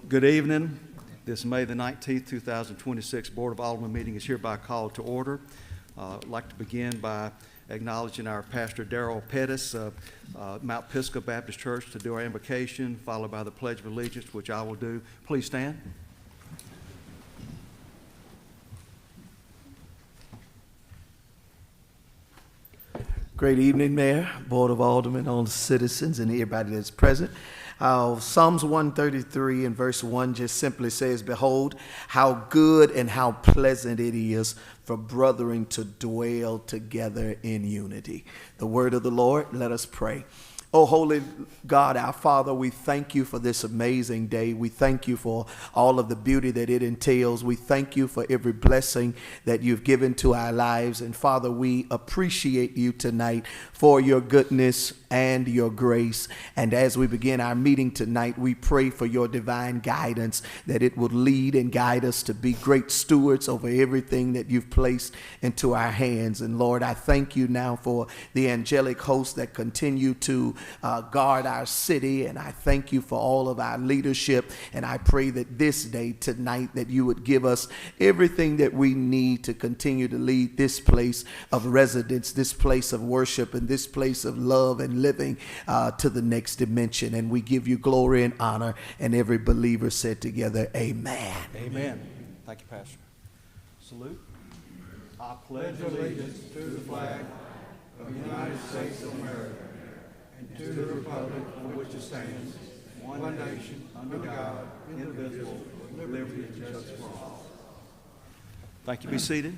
Good evening. This May the 19th, 2026 Board of Aldermen meeting is hereby called to order. I'd like to begin by acknowledging our Pastor Darrell Pettis of Mount Pisgah Baptist Church to do our invocation, followed by the Pledge of Allegiance, which I will do. Please stand. Great evening, Mayor, Board of Aldermen, all the citizens, and everybody that's present. Psalms 133 and verse 1 just simply says, "Behold, how good and how pleasant it is for brethren to dwell together in unity." The word of the Lord, let us pray. Oh, holy God, our Father, we thank you for this amazing day. We thank you for all of the beauty that it entails. We thank you for every blessing that you've given to our lives. And Father, we appreciate you tonight for your goodness and your grace. And as we begin our meeting tonight, we pray for your divine guidance, that it would lead and guide us to be great stewards over everything that you've placed into our hands. And Lord, I thank you now for the angelic hosts that continue to guard our city, and I thank you for all of our leadership, and I pray that this day, tonight, that you would give us everything that we need to continue to lead this place of residence, this place of worship, and this place of love and living to the next dimension. And we give you glory and honor, and every believer said together, amen. Amen. Thank you, Pastor. Salute. I pledge allegiance to the flag of the United States of America and to the republic for which it stands, one nation, under God, indivisible, with liberty and justice for all. Thank you. Be seated.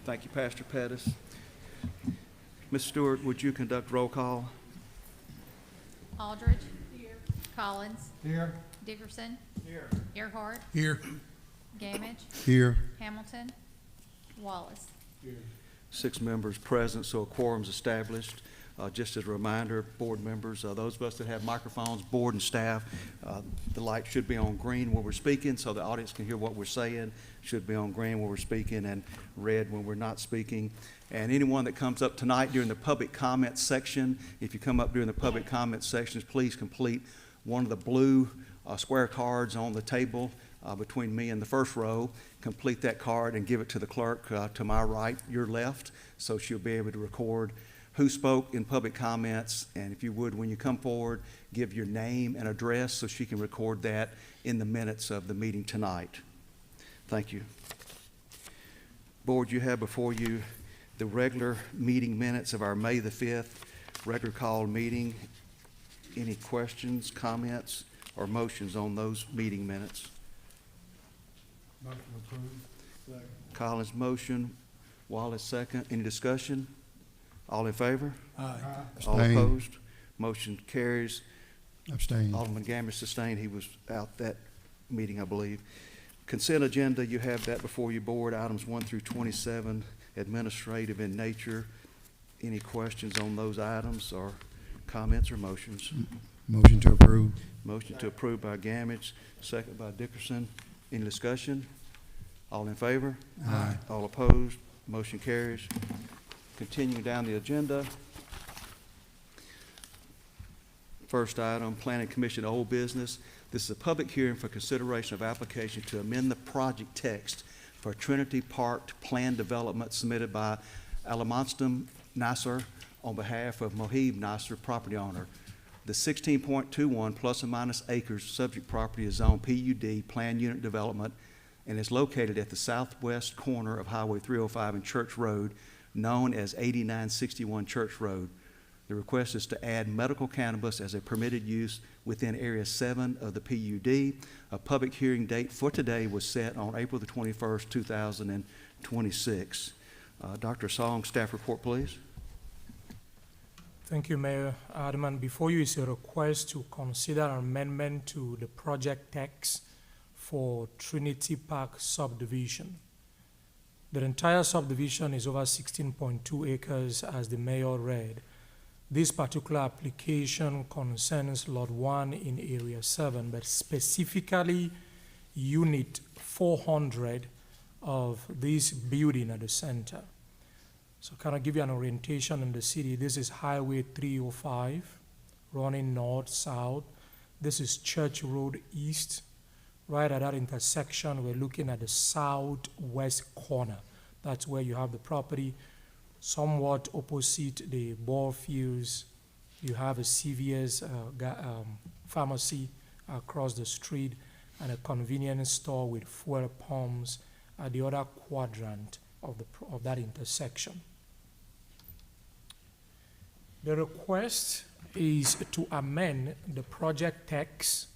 Thank you, Pastor Pettis. Ms. Stewart, would you conduct roll call? Aldridge. Here. Collins. Here. Dickerson. Here. Earhart. Here. Gamage. Here. Hamilton. Wallace. Here. 6 members present, so a quorum's established. Just as a reminder, board members, those of us that have microphones, board and staff, the light should be on green when we're speaking so the audience can hear what we're saying. Should be on green when we're speaking and red when we're not speaking. And anyone that comes up tonight during the public comment section, if you come up during the public comment sections, please complete one of the blue square cards on the table between me and the first row. Complete that card and give it to the clerk to my right, your left, so she'll be able to record who spoke in public comments. And if you would, when you come forward, give your name and address so she can record that in the minutes of the meeting tonight. Thank you. Board, you have before you the regular meeting minutes of our May the 5th regular call meeting. Any questions, comments, or motions on those meeting minutes? Motion approved. Collins motion, Wallace second. Any discussion? All in favor? Aye. All opposed? Motion carries. Abstain. Alderman Gamble sustained. He was out that meeting, I believe. Consent agenda, you have that before you, board. Items 1 through 27, administrative in nature. Any questions on those items or comments or motions? Motion to approve. Motion to approve by Gamage, second by Dickerson. Any discussion? All in favor? Aye. All opposed? Motion carries. Continuing down the agenda. First item, Planning Commission old business. This is a public hearing for consideration of application to amend the project text for Trinity Park Plan Development submitted by Alamonstam Nasser on behalf of Mohib Nasser, property owner. The 16.21 plus or minus acres subject property is zoned PUD, Plan Unit Development, and is located at the southwest corner of Highway 305 and Church Road, known as 8961 Church Road. The request is to add medical cannabis as a permitted use within Area 7 of the PUD. A public hearing date for today was set on April the 21st, 2026. Dr. Song, staff report, please. Thank you, Mayor. Alderman, before you is a request to consider an amendment to the project text for Trinity Park subdivision. The entire subdivision is over 16.2 acres, as the mayor read. This particular application concerns Lot 1 in Area 7, but specifically Unit 400 of this building at the center. So kind of give you an orientation in the city. This is Highway 305 running north-south This is Church Road East. Right at that intersection, we're looking at the southwest corner. That's where you have the property. Somewhat opposite the ball fields, you have a CVS pharmacy across the street and a convenience store with fuel pumps at the other quadrant of that intersection. The request is to amend the project text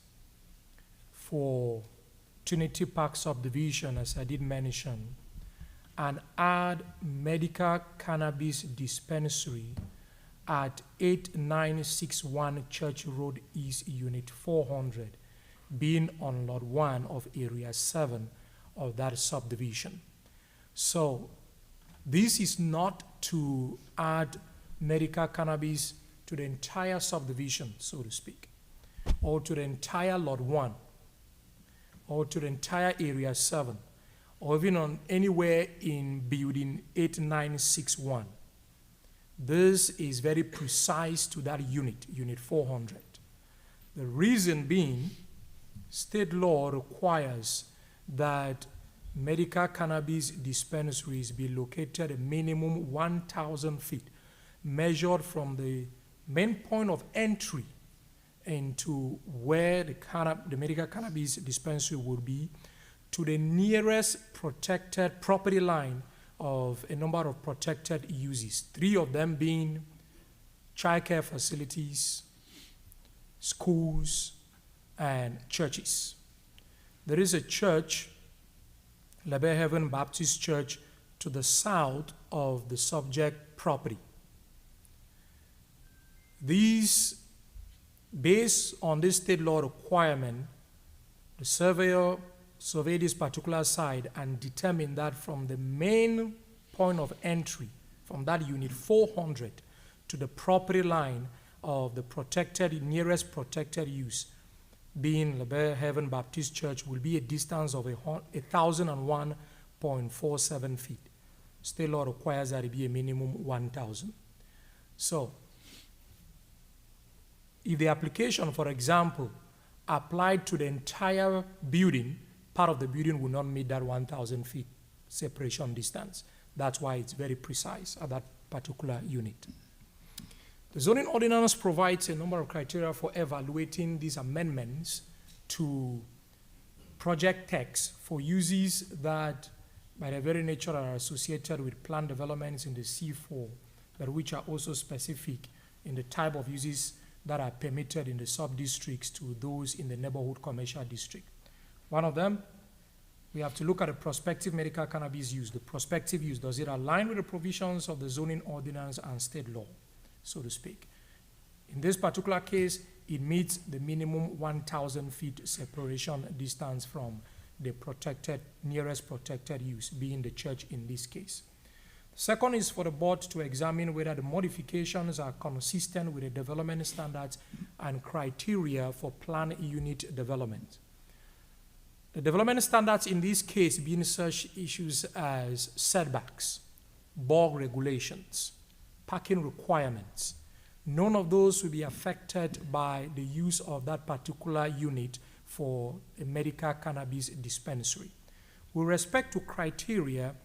for Trinity Park subdivision, as I did mention, and add medical cannabis dispensary at 8961 Church Road East, Unit 400, being on Lot 1 of Area 7 of that subdivision. So this is not to add medical cannabis to the entire subdivision, so to speak, or to the entire Lot 1, or to the entire Area 7, or even on anywhere in Building 8961. This is very precise to that unit, Unit 400. The reason being, state law requires that medical cannabis dispensaries be located a minimum 1,000 feet, measured from the main point of entry into where the medical cannabis dispensary would be, to the nearest protected property line of a number of protected uses, 3 of them being childcare facilities, schools, and churches. There is a church, Labor Heaven Baptist Church, to the south of the subject property. These, based on this state law requirement, the surveyor surveyed this particular site and determined that from the main point of entry, from that unit 400 to the property line of the nearest protected use, being Labor Heaven Baptist Church, will be a distance of 1,001.47 feet. State law requires that it be a minimum 1,000. So, if the application, for example, applied to the entire building, part of the building will not meet that 1,000 feet separation distance. That's why it's very precise at that particular unit. The zoning ordinance provides a number of criteria for evaluating these amendments to project text for uses that, by their very nature, are associated with planned developments in the C4, but which are also specific in the type of uses that are permitted in the sub-districts to those in the neighborhood commercial district. One of them, we have to look at the prospective medical cannabis use. The prospective use, does it align with the provisions of the zoning ordinance and state law, so to speak? In this particular case, it meets the minimum 1,000 feet separation distance from the nearest protected use, being the church in this case. Second is for the board to examine whether the modifications are consistent with the development standards and criteria for planned unit development. The development standards in this case being such issues as setbacks, bulk regulations, parking requirements. None of those will be affected by the use of that particular unit for a medical cannabis dispensary. With respect to criteria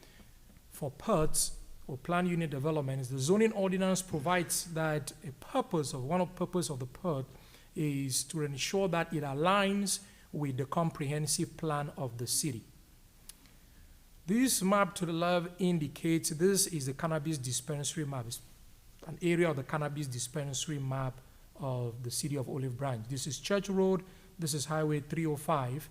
for PUDs or planned unit developments, the zoning ordinance provides that one of the purpose of the PUD is to ensure that it aligns with the comprehensive plan of the city. This map to the left indicates this is the cannabis dispensary map. It's an area of the cannabis dispensary map of the city of Olive Branch. This is Church Road, this is Highway 305.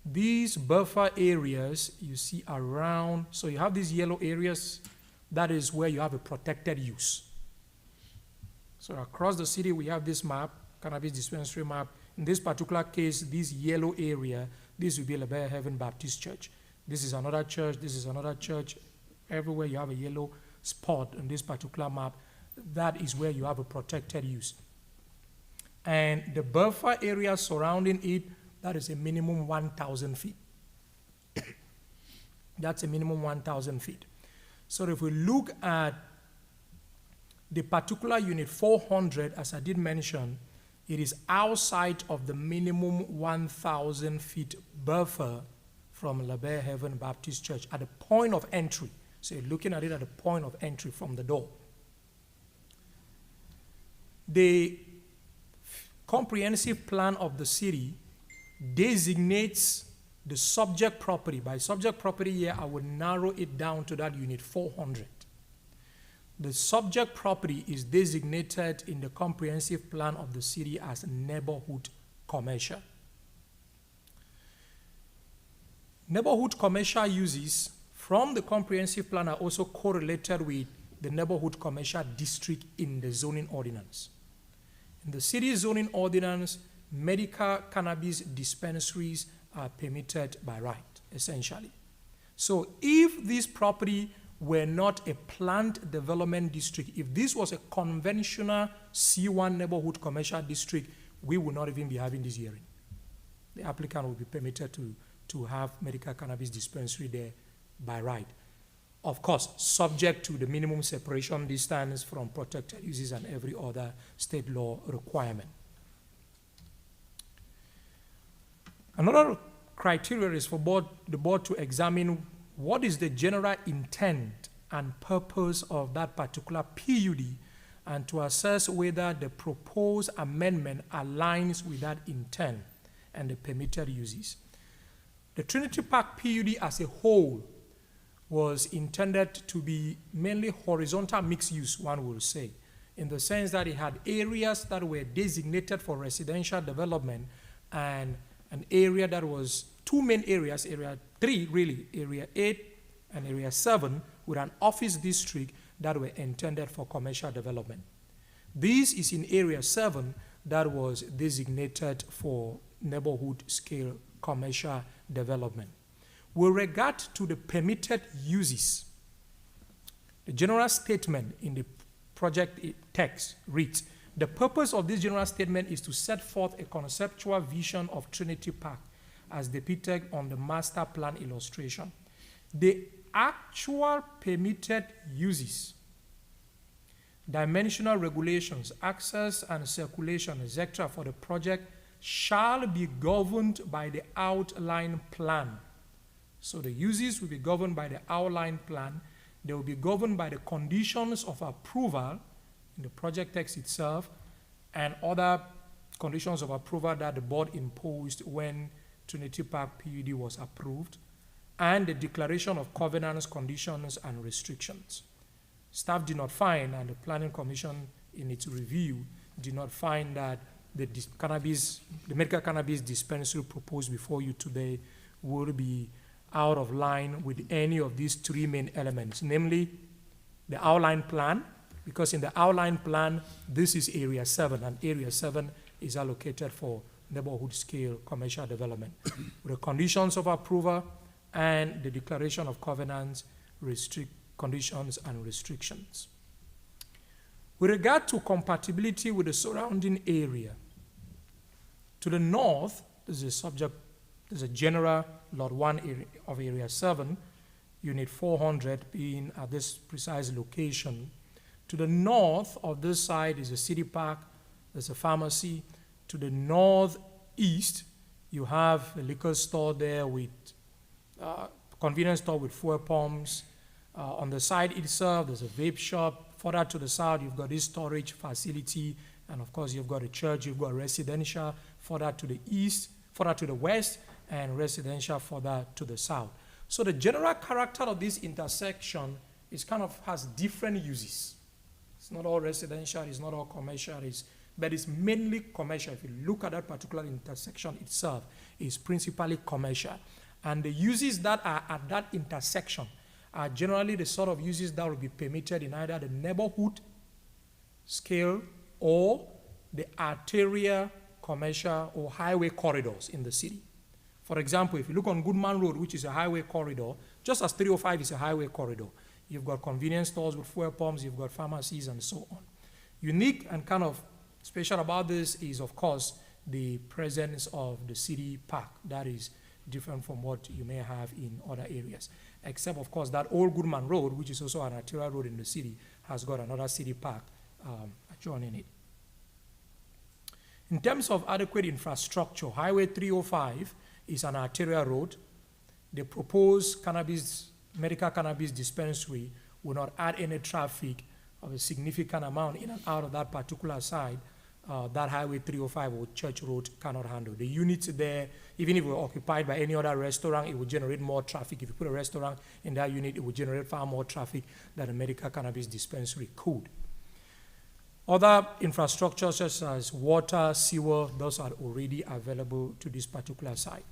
These buffer areas you see around, so you have these yellow areas, that is where you have a protected use. So across the city we have this map, cannabis dispensary map. In this particular case, this yellow area, this will be Labor Heaven Baptist Church. This is another church, this is another church. Everywhere you have a yellow spot on this particular map, that is where you have a protected use. And the buffer area surrounding it, that is a minimum 1,000 feet. That's a minimum 1,000 feet. So if we look at the particular unit 400, as I did mention, it is outside of the minimum 1,000 feet buffer from La Bear Heaven Baptist Church at the point of entry. So you're looking at it at the point of entry from the door. The comprehensive plan of the city designates the subject property. By subject property here, I will narrow it down to that unit 400. The subject property is designated in the comprehensive plan of the city as neighborhood commercial. Neighborhood commercial uses from the comprehensive plan are also correlated with the neighborhood commercial district in the zoning ordinance. In the city zoning ordinance, medical cannabis dispensaries are permitted by right, essentially. So if this property were not a planned development district, if this was a conventional C1 neighborhood commercial district, we would not even be having this hearing. The applicant will be permitted to have medical cannabis dispensary there by right. Of course, subject to the minimum separation distance from protected uses and every other state law requirement. Another criteria is for the board to examine what is the general intent and purpose of that particular PUD and to assess whether the proposed amendment aligns with that intent and the permitted uses. The Trinity Park PUD as a whole was intended to be mainly horizontal mixed use, one will say, in the sense that it had areas that were designated for residential development and an area that was two main areas, area 3 really, area 8 and area 7, with an office district that were intended for commercial development. This is in area 7 that was designated for neighborhood scale commercial development. With regard to the permitted uses, the general statement in the project text reads, the purpose of this general statement is to set forth a conceptual vision of Trinity Park as depicted on the master plan illustration. The actual permitted uses, dimensional regulations, access and circulation, etc. for the project shall be governed by the outline plan. So the uses will be governed by the outline plan. They will be governed by the conditions of approval in the project text itself and other conditions of approval that the board imposed when Trinity Park PUD was approved, and the declaration of covenants, conditions, and restrictions. Staff did not find, and the Planning Commission in its review did not find that the medical cannabis dispensary proposed before you today would be out of line with any of these three main elements, namely the outline plan, because in the outline plan, this is area 7, and area 7 is allocated for neighborhood scale commercial development. With the conditions of approval and the declaration of covenants, conditions and restrictions. With regard to compatibility with the surrounding area, to the north, this is a general Lot 1 area of Area 7, Unit 400 being at this precise location. To the north of this side is a city park, there's a pharmacy. To the northeast, you have a liquor store there with convenience store with fuel pumps. On the side itself, there's a vape shop. Further to the south, you've got this storage facility, and of course, you've got a church, you've got residential. Further to the east, further to the west, and residential further to the south. So the general character of this intersection is has different uses. It's not all residential, it's not all commercial, but it's mainly commercial. If you look at that particular intersection itself, it's principally commercial. And the uses that are at that intersection are generally the sort of uses that will be permitted in either the neighborhood scale or the arterial, commercial, or highway corridors in the city. For example, if you look on Goodman Road, which is a highway corridor, just as 305 is a highway corridor, you've got convenience stores with fuel pumps, you've got pharmacies, and so on. Unique and special about this is, of course, the presence of the city park. That is different from what you may have in other areas. Except, of course, that old Goodman Road, which is also an arterial road in the city, has got another city park adjoining it. In terms of adequate infrastructure, Highway 305 is an arterial road. The proposed medical cannabis dispensary will not add any traffic of a significant amount in and out of that particular side. That Highway 305 or Church Road cannot handle. The units there, even if it were occupied by any other restaurant, it would generate more traffic. If you put a restaurant in that unit, it would generate far more traffic than a medical cannabis dispensary could. Other infrastructures such as water, sewer, those are already available to this particular site.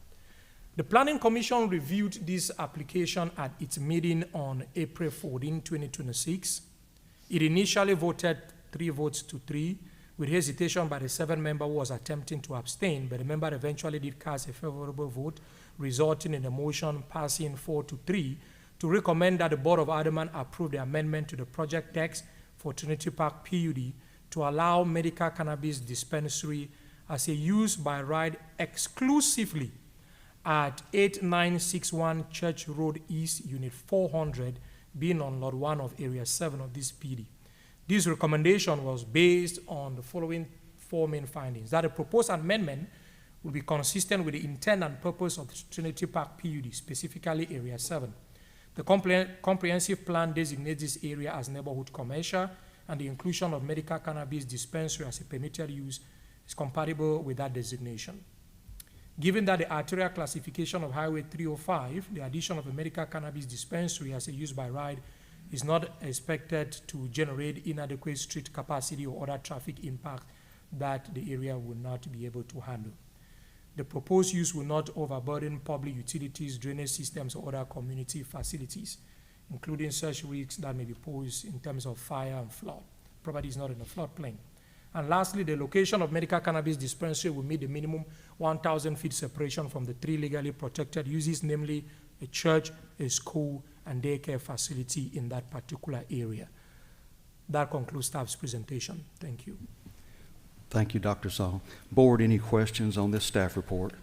The Planning Commission reviewed this application at its meeting on April 14, 2026. It initially voted 3 votes to 3, with hesitation by the 7 member who was attempting to abstain, but the member eventually did cast a favorable vote, resulting in a motion passing 4 to 3 to recommend that the Board of Aldermen approve the amendment to the project text for Trinity Park PUD to allow medical cannabis dispensary as a use by right exclusively at 8961 Church Road East, Unit 400, being on Lot 1 of Area 7 of this PD. This recommendation was based on the following 4 main findings: that the proposed amendment will be consistent with the intent and purpose of the Trinity Park PUD, specifically Area 7. The comprehensive plan designates this area as neighborhood commercial, and the inclusion of medical cannabis dispensary as a permitted use is compatible with that designation. Given that the arterial classification of Highway 305, the addition of a medical cannabis dispensary as a use by right is not expected to generate inadequate street capacity or other traffic impact that the area will not be able to handle. The proposed use will not overburden public utilities, drainage systems, or other community facilities, including such risks that may be posed in terms of fire and flood. Property is not in a floodplain. And lastly, the location of medical cannabis dispensary will meet the minimum 1,000 feet separation from the 3 legally protected uses, namely a church, a school, and daycare facility in that particular area. That concludes staff's presentation. Thank you. Thank you, Dr. Saul. Board, any questions on this staff report?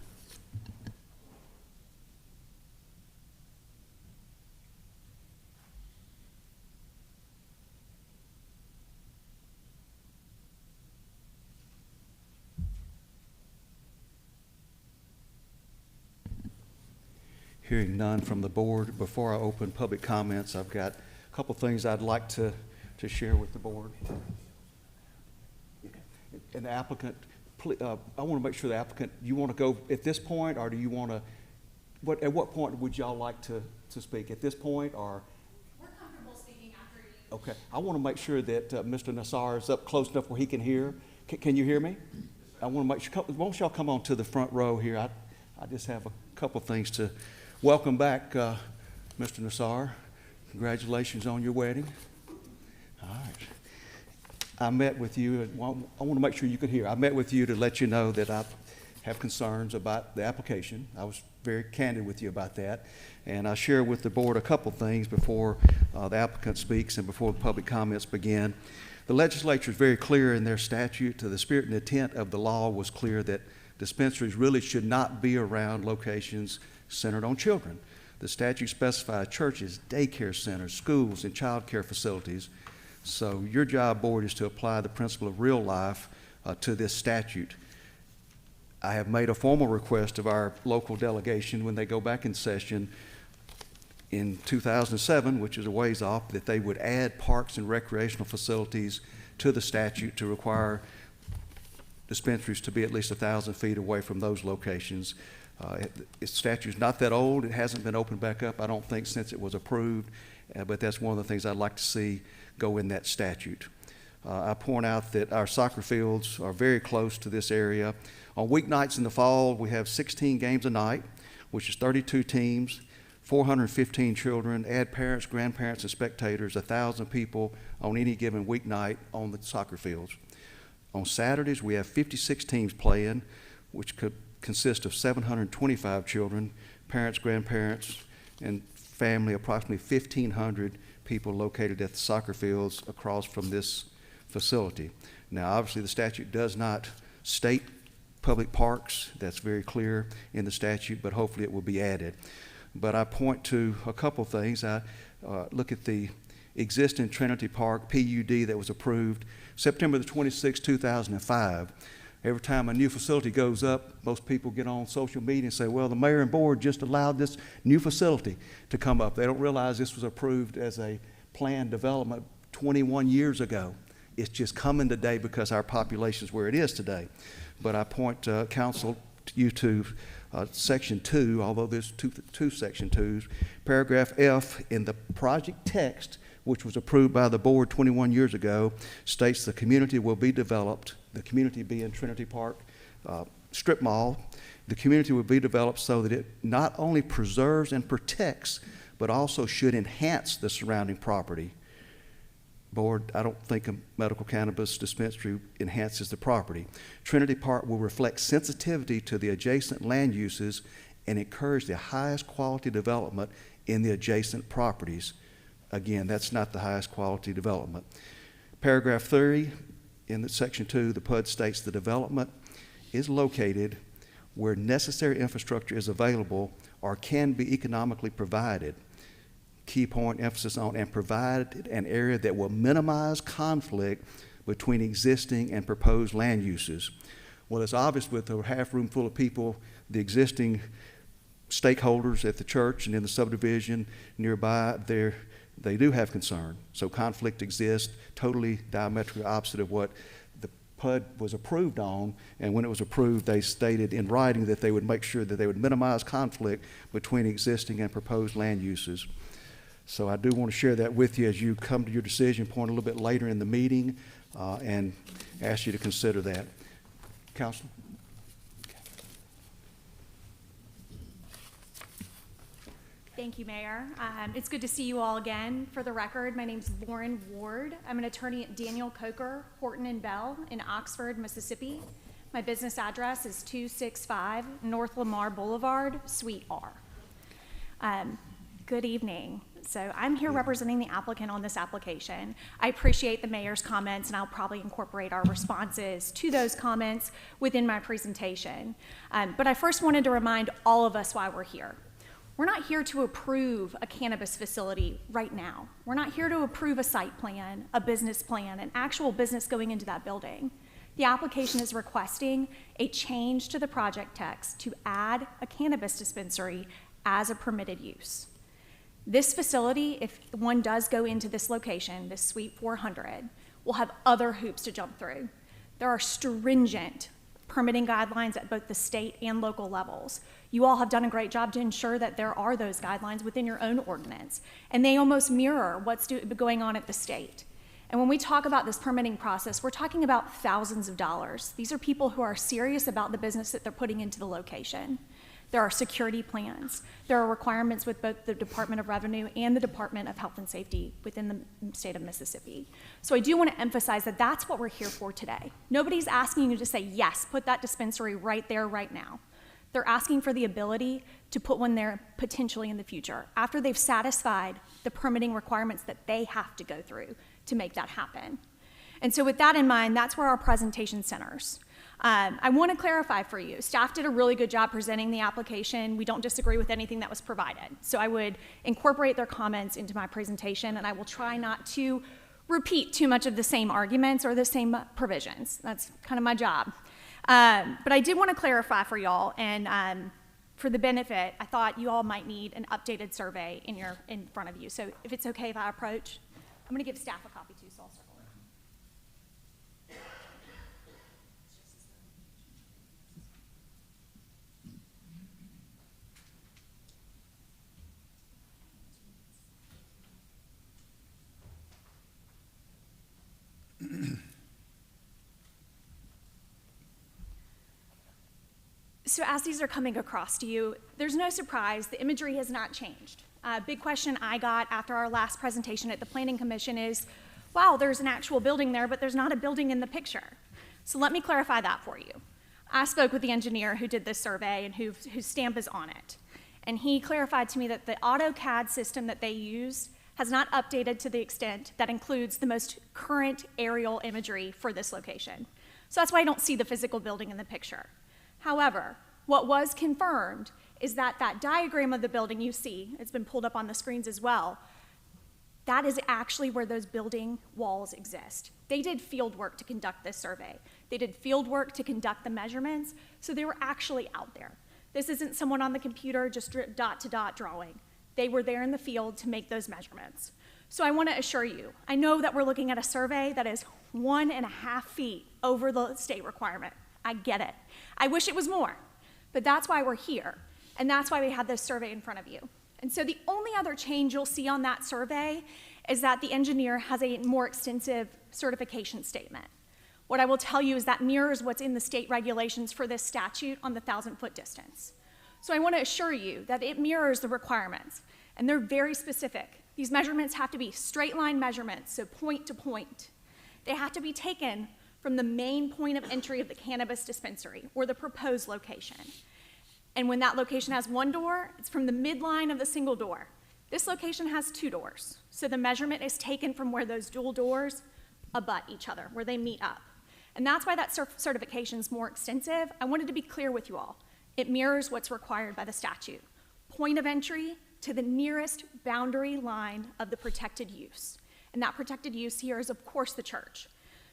Hearing none from the board, before I open public comments, I've got a couple things I'd like to share with the board. And the applicant, I want to make sure the applicant, you want to go at this point, or do you want to, at what point would y'all like to speak? At this point, or? We're comfortable speaking after you. Okay, I want to make sure that Mr. Nassar is up close enough where he can hear. Can you hear me? I want to make sure, won't y'all come on to the front row here? I just have a couple things to. Welcome back, Mr. Nassar. Congratulations on your wedding. All right. I met with you, and I want to make sure you can hear. I met with you to let you know that I have concerns about the application. I was very candid with you about that. And I share with the board a couple things before the applicant speaks and before the public comments begin. The legislature is very clear in their statute. The spirit and intent of the law was clear that dispensaries really should not be around locations centered on children. The statute specifies churches, daycare centers, schools, and child care facilities. So your job, board, is to apply the principle of real life to this statute. I have made a formal request of our local delegation when they go back in session in 2007, which is a ways off, that they would add parks and recreational facilities to the statute to require dispensaries to be at least 1,000 feet away from those locations. The statute's not that old. It hasn't been opened back up, I don't think, since it was approved, but that's one of the things I'd like to see go in that statute. I point out that our soccer fields are very close to this area. On weeknights in the fall, we have 16 games a night, which is 32 teams, 415 children, add parents, grandparents, and spectators, 1,000 people on any given weeknight on the soccer fields. On Saturdays, we have 56 teams playing, which could consist of 725 children, parents, grandparents, and family, approximately 1,500 people located at the soccer fields across from this facility. Now, obviously, the statute does not state public parks. That's very clear in the statute, but hopefully it will be added. But I point to a couple things. I look at the existing Trinity Park PUD that was approved September the 26th, 2005. Every time a new facility goes up, most people get on social media and say, well, the mayor and board just allowed this new facility to come up. They don't realize this was approved as a planned development 21 years ago. It's just coming today because our population is where it is today. But I point you to section 2, although there's two section 2s, paragraph F in the project text, which was approved by the board 21 years ago, states the community will be developed, the community being Trinity Park Strip Mall. The community will be developed so that it not only preserves and protects, but also should enhance the surrounding property. Board, I don't think a medical cannabis dispensary enhances the property. Trinity Park will reflect sensitivity to the adjacent land uses and encourage the highest quality development in the adjacent properties. Again, that's not the highest quality development. Paragraph 3 in the section 2, the PUD states the development is located where necessary infrastructure is available or can be economically provided. Key point, emphasis on, and provide an area that will minimize conflict between existing and proposed land uses. Well, it's obvious with a half room full of people, the existing stakeholders at the church and in the subdivision nearby, they do have concern. So conflict exists, totally diametrically opposite of what the PUD was approved on. And when it was approved, they stated in writing that they would make sure that they would minimize conflict between existing and proposed land uses. So I do want to share that with you as you come to your decision point a little bit later in the meeting and ask you to consider that. Councilor? Thank you, Mayor. It's good to see you all again. For the record, my name's Lauren Ward. I'm an attorney at Daniel Coker, Horton and Bell in Oxford, Mississippi. My business address is 265 North Lamar Boulevard, Suite R. Good evening. So I'm here representing the applicant on this application. I appreciate the mayor's comments, and I'll probably incorporate our responses to those comments within my presentation. But I first wanted to remind all of us why we're here. We're not here to approve a cannabis facility right now. We're not here to approve a site plan, a business plan, an actual business going into that building. The application is requesting a change to the project text to add a cannabis dispensary as a permitted use. This facility, if one does go into this location, this Suite 400, will have other hoops to jump through. There are stringent permitting guidelines at both the state and local levels. You all have done a great job to ensure that there are those guidelines within your own ordinance, and they almost mirror what's going on at the state. And when we talk about this permitting process, we're talking about thousands of dollars. These are people who are serious about the business that they're putting into the location. There are security plans. There are requirements with both the Department of Revenue and the Department of Health and Safety within the state of Mississippi. So I do want to emphasize that that's what we're here for today. Nobody's asking you to say, yes, put that dispensary right there, right now. They're asking for the ability to put one there potentially in the future, after they've satisfied the permitting requirements that they have to go through to make that happen. And so with that in mind, that's where our presentation centers. I want to clarify for you, staff did a really good job presenting the application. We don't disagree with anything that was provided. So I would incorporate their comments into my presentation, and I will try not to repeat too much of the same arguments or the same provisions. That's kind of my job. But I did want to clarify for y'all, and for the benefit, I thought you all might need an updated survey in front of you. So if it's okay if I approach, I'm going to give staff a copy too, so I'll circle it. So as these are coming across to you, there's no surprise, the imagery has not changed. Big question I got after our last presentation at the Planning Commission is, wow, there's an actual building there, but there's not a building in the picture. So let me clarify that for you. I spoke with the engineer who did this survey and whose stamp is on it. And he clarified to me that the AutoCAD system that they use has not updated to the extent that includes the most current aerial imagery for this location. So that's why I don't see the physical building in the picture. However, what was confirmed is that that diagram of the building you see, it's been pulled up on the screens as well, that is actually where those building walls exist. They did field work to conduct this survey. They did field work to conduct the measurements, so they were actually out there. This isn't someone on the computer just dot to dot drawing. They were there in the field to make those measurements. So I want to assure you, I know that we're looking at a survey that is 1.5 feet over the state requirement. I get it. I wish it was more, but that's why we're here, and that's why we have this survey in front of you. And so the only other change you'll see on that survey is that the engineer has a more extensive certification statement. What I will tell you is that mirrors what's in the state regulations for this statute on the 1,000-foot distance. So I want to assure you that it mirrors the requirements, and they're very specific. These measurements have to be straight line measurements, so point to point. They have to be taken from the main point of entry of the cannabis dispensary, or the proposed location. And when that location has one door, it's from the midline of the single door. This location has 2 doors, so the measurement is taken from where those dual doors abut each other, where they meet up. And that's why that certification is more extensive. I wanted to be clear with you all. It mirrors what's required by the statute. Point of entry to the nearest boundary line of the protected use. And that protected use here is, of course, the church.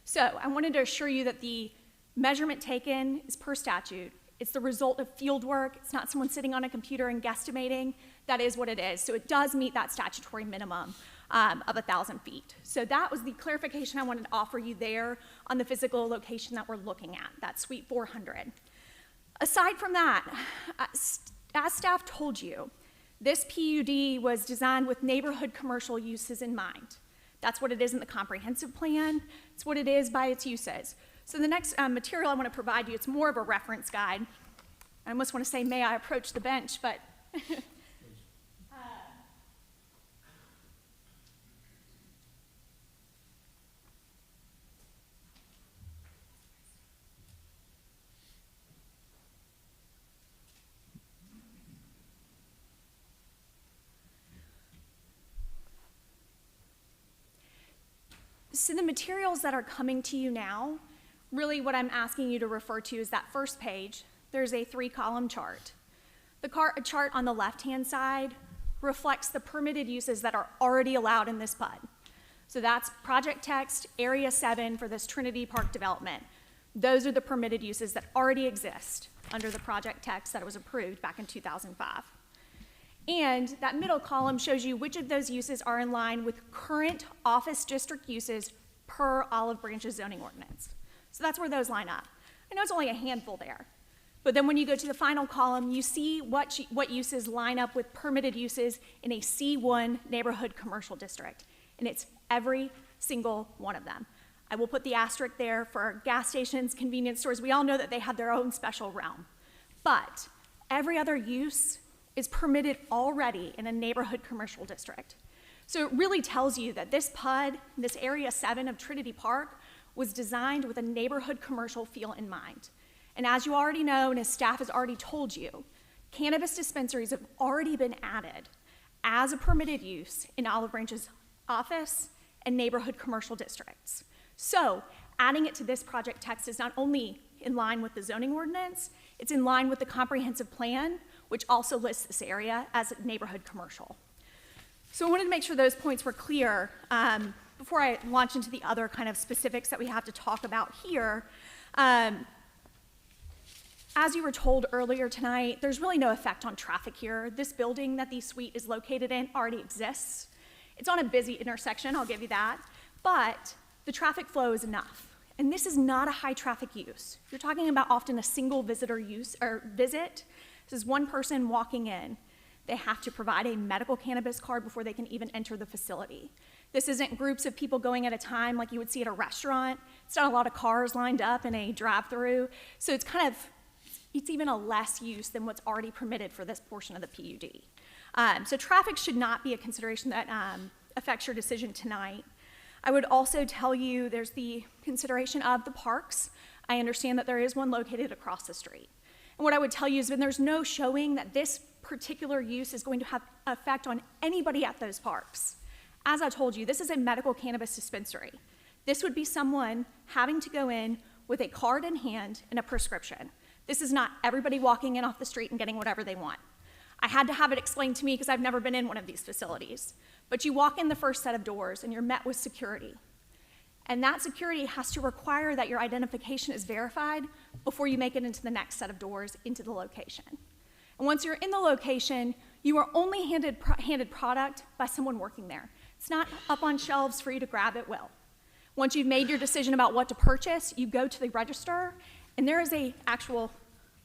So I wanted to assure you that the measurement taken is per statute. It's the result of field work. It's not someone sitting on a computer and guesstimating. That is what it is. So it does meet that statutory minimum of 1,000 feet. So that was the clarification I wanted to offer you there on the physical location that we're looking at, that Suite 400. Aside from that, as staff told you, this PUD was designed with neighborhood commercial uses in mind. That's what it is in the comprehensive plan. It's what it is by its uses. So the next material I want to provide you, it's more of a reference guide. I almost want to say, may I approach the bench, but so the materials that are coming to you now, really what I'm asking you to refer to is that first page. There's a 3-column chart. The chart on the left-hand side reflects the permitted uses that are already allowed in this PUD. So that's project text, Area 7 for this Trinity Park development. Those are the permitted uses that already exist under the project text that was approved back in 2005. And that middle column shows you which of those uses are in line with current office district uses per Olive Branch's zoning ordinance. So that's where those line up. I know it's only a handful there, but then when you go to the final column, you see what uses line up with permitted uses in a C1 neighborhood commercial district, and it's every single one of them. I will put the asterisk there for gas stations, convenience stores. We all know that they have their own special realm, but every other use is permitted already in a neighborhood commercial district. So it really tells you that this PUD, this Area 7 of Trinity Park, was designed with a neighborhood commercial feel in mind. And as you already know, and as staff has already told you, cannabis dispensaries have already been added as a permitted use in Olive Branch's office and neighborhood commercial districts. So adding it to this project text is not only in line with the zoning ordinance, it's in line with the comprehensive plan, which also lists this area as a neighborhood commercial. So I wanted to make sure those points were clear before I launch into the other kind of specifics that we have to talk about here. As you were told earlier tonight, there's really no effect on traffic here. This building that the suite is located in already exists. It's on a busy intersection, I'll give you that, but the traffic flow is enough. And this is not a high traffic use. You're talking about often a single visitor use or visit. This is one person walking in. They have to provide a medical cannabis card before they can even enter the facility. This isn't groups of people going at a time like you would see at a restaurant. It's not a lot of cars lined up in a drive-through. So it's even a less use than what's already permitted for this portion of the PUD. So traffic should not be a consideration that affects your decision tonight. I would also tell you there's the consideration of the parks. I understand that there is one located across the street. And what I would tell you is that there's no showing that this particular use is going to have effect on anybody at those parks. As I told you, this is a medical cannabis dispensary. This would be someone having to go in with a card in hand and a prescription. This is not everybody walking in off the street and getting whatever they want. I had to have it explained to me because I've never been in one of these facilities. But you walk in the first set of doors and you're met with security. And that security has to require that your identification is verified before you make it into the next set of doors into the location. And once you're in the location, you are only handed product by someone working there. It's not up on shelves for you to grab at will. Once you've made your decision about what to purchase, you go to the register, and there is an actual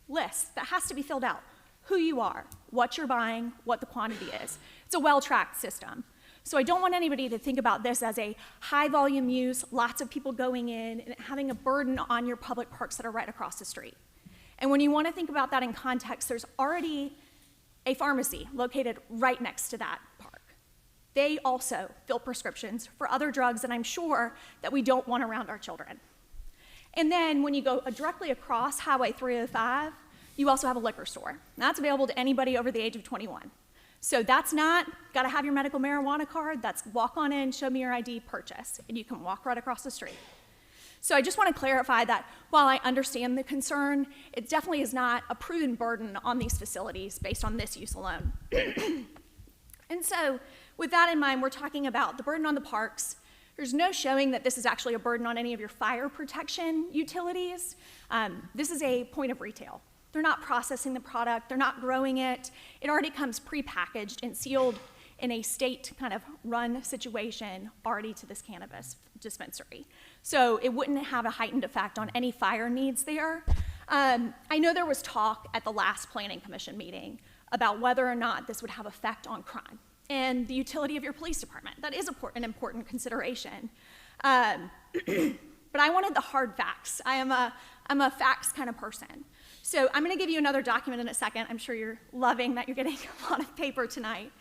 list that has to be filled out. Who you are, what you're buying, what the quantity is. It's a well-tracked system. So I don't want anybody to think about this as a high volume use, lots of people going in, and having a burden on your public parks that are right across the street. And when you want to think about that in context, there's already a pharmacy located right next to that park. They also fill prescriptions for other drugs that I'm sure that we don't want around our children. And then when you go directly across Highway 305, you also have a liquor store. That's available to anybody over the age of 21. So that's not, gotta have your medical marijuana card, that's walk on in, show me your ID, purchase, and you can walk right across the street. So I just wanna clarify that while I understand the concern, it definitely is not a proven burden on these facilities based on this use alone. And so with that in mind, we're talking about the burden on the parks. There's no showing that this is actually a burden on any of your fire protection utilities. This is a point of retail. They're not processing the product, they're not growing it. It already comes prepackaged and sealed in a state kind of run situation already to this cannabis dispensary. So it wouldn't have a heightened effect on any fire needs there. I know there was talk at the last Planning Commission meeting about whether or not this would have effect on crime and the utility of your police department. That is an important consideration. But I wanted the hard facts. I'm a facts kind of person. So I'm gonna give you another document in a second. I'm sure you're loving that you're getting a lot of paper tonight.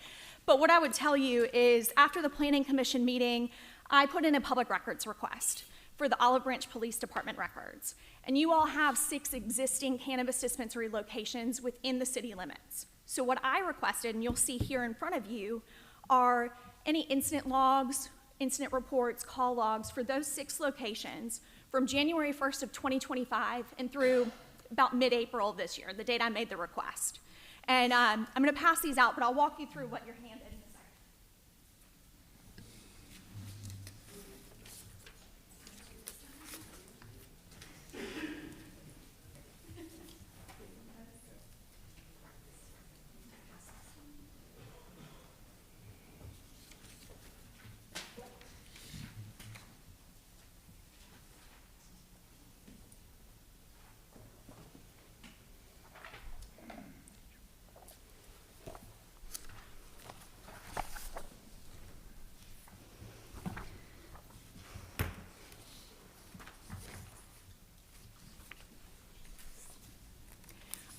But what I would tell you is after the Planning Commission meeting, I put in a public records request for the Olive Branch Police Department records. And you all have 6 existing cannabis dispensary locations within the city limits. So what I requested, and you'll see here in front of you, are any incident logs, incident reports, call logs for those 6 locations from January 1st of 2025 and through about mid-April of this year, the date I made the request. And I'm gonna pass these out, but I'll walk you through what you're handed in a second.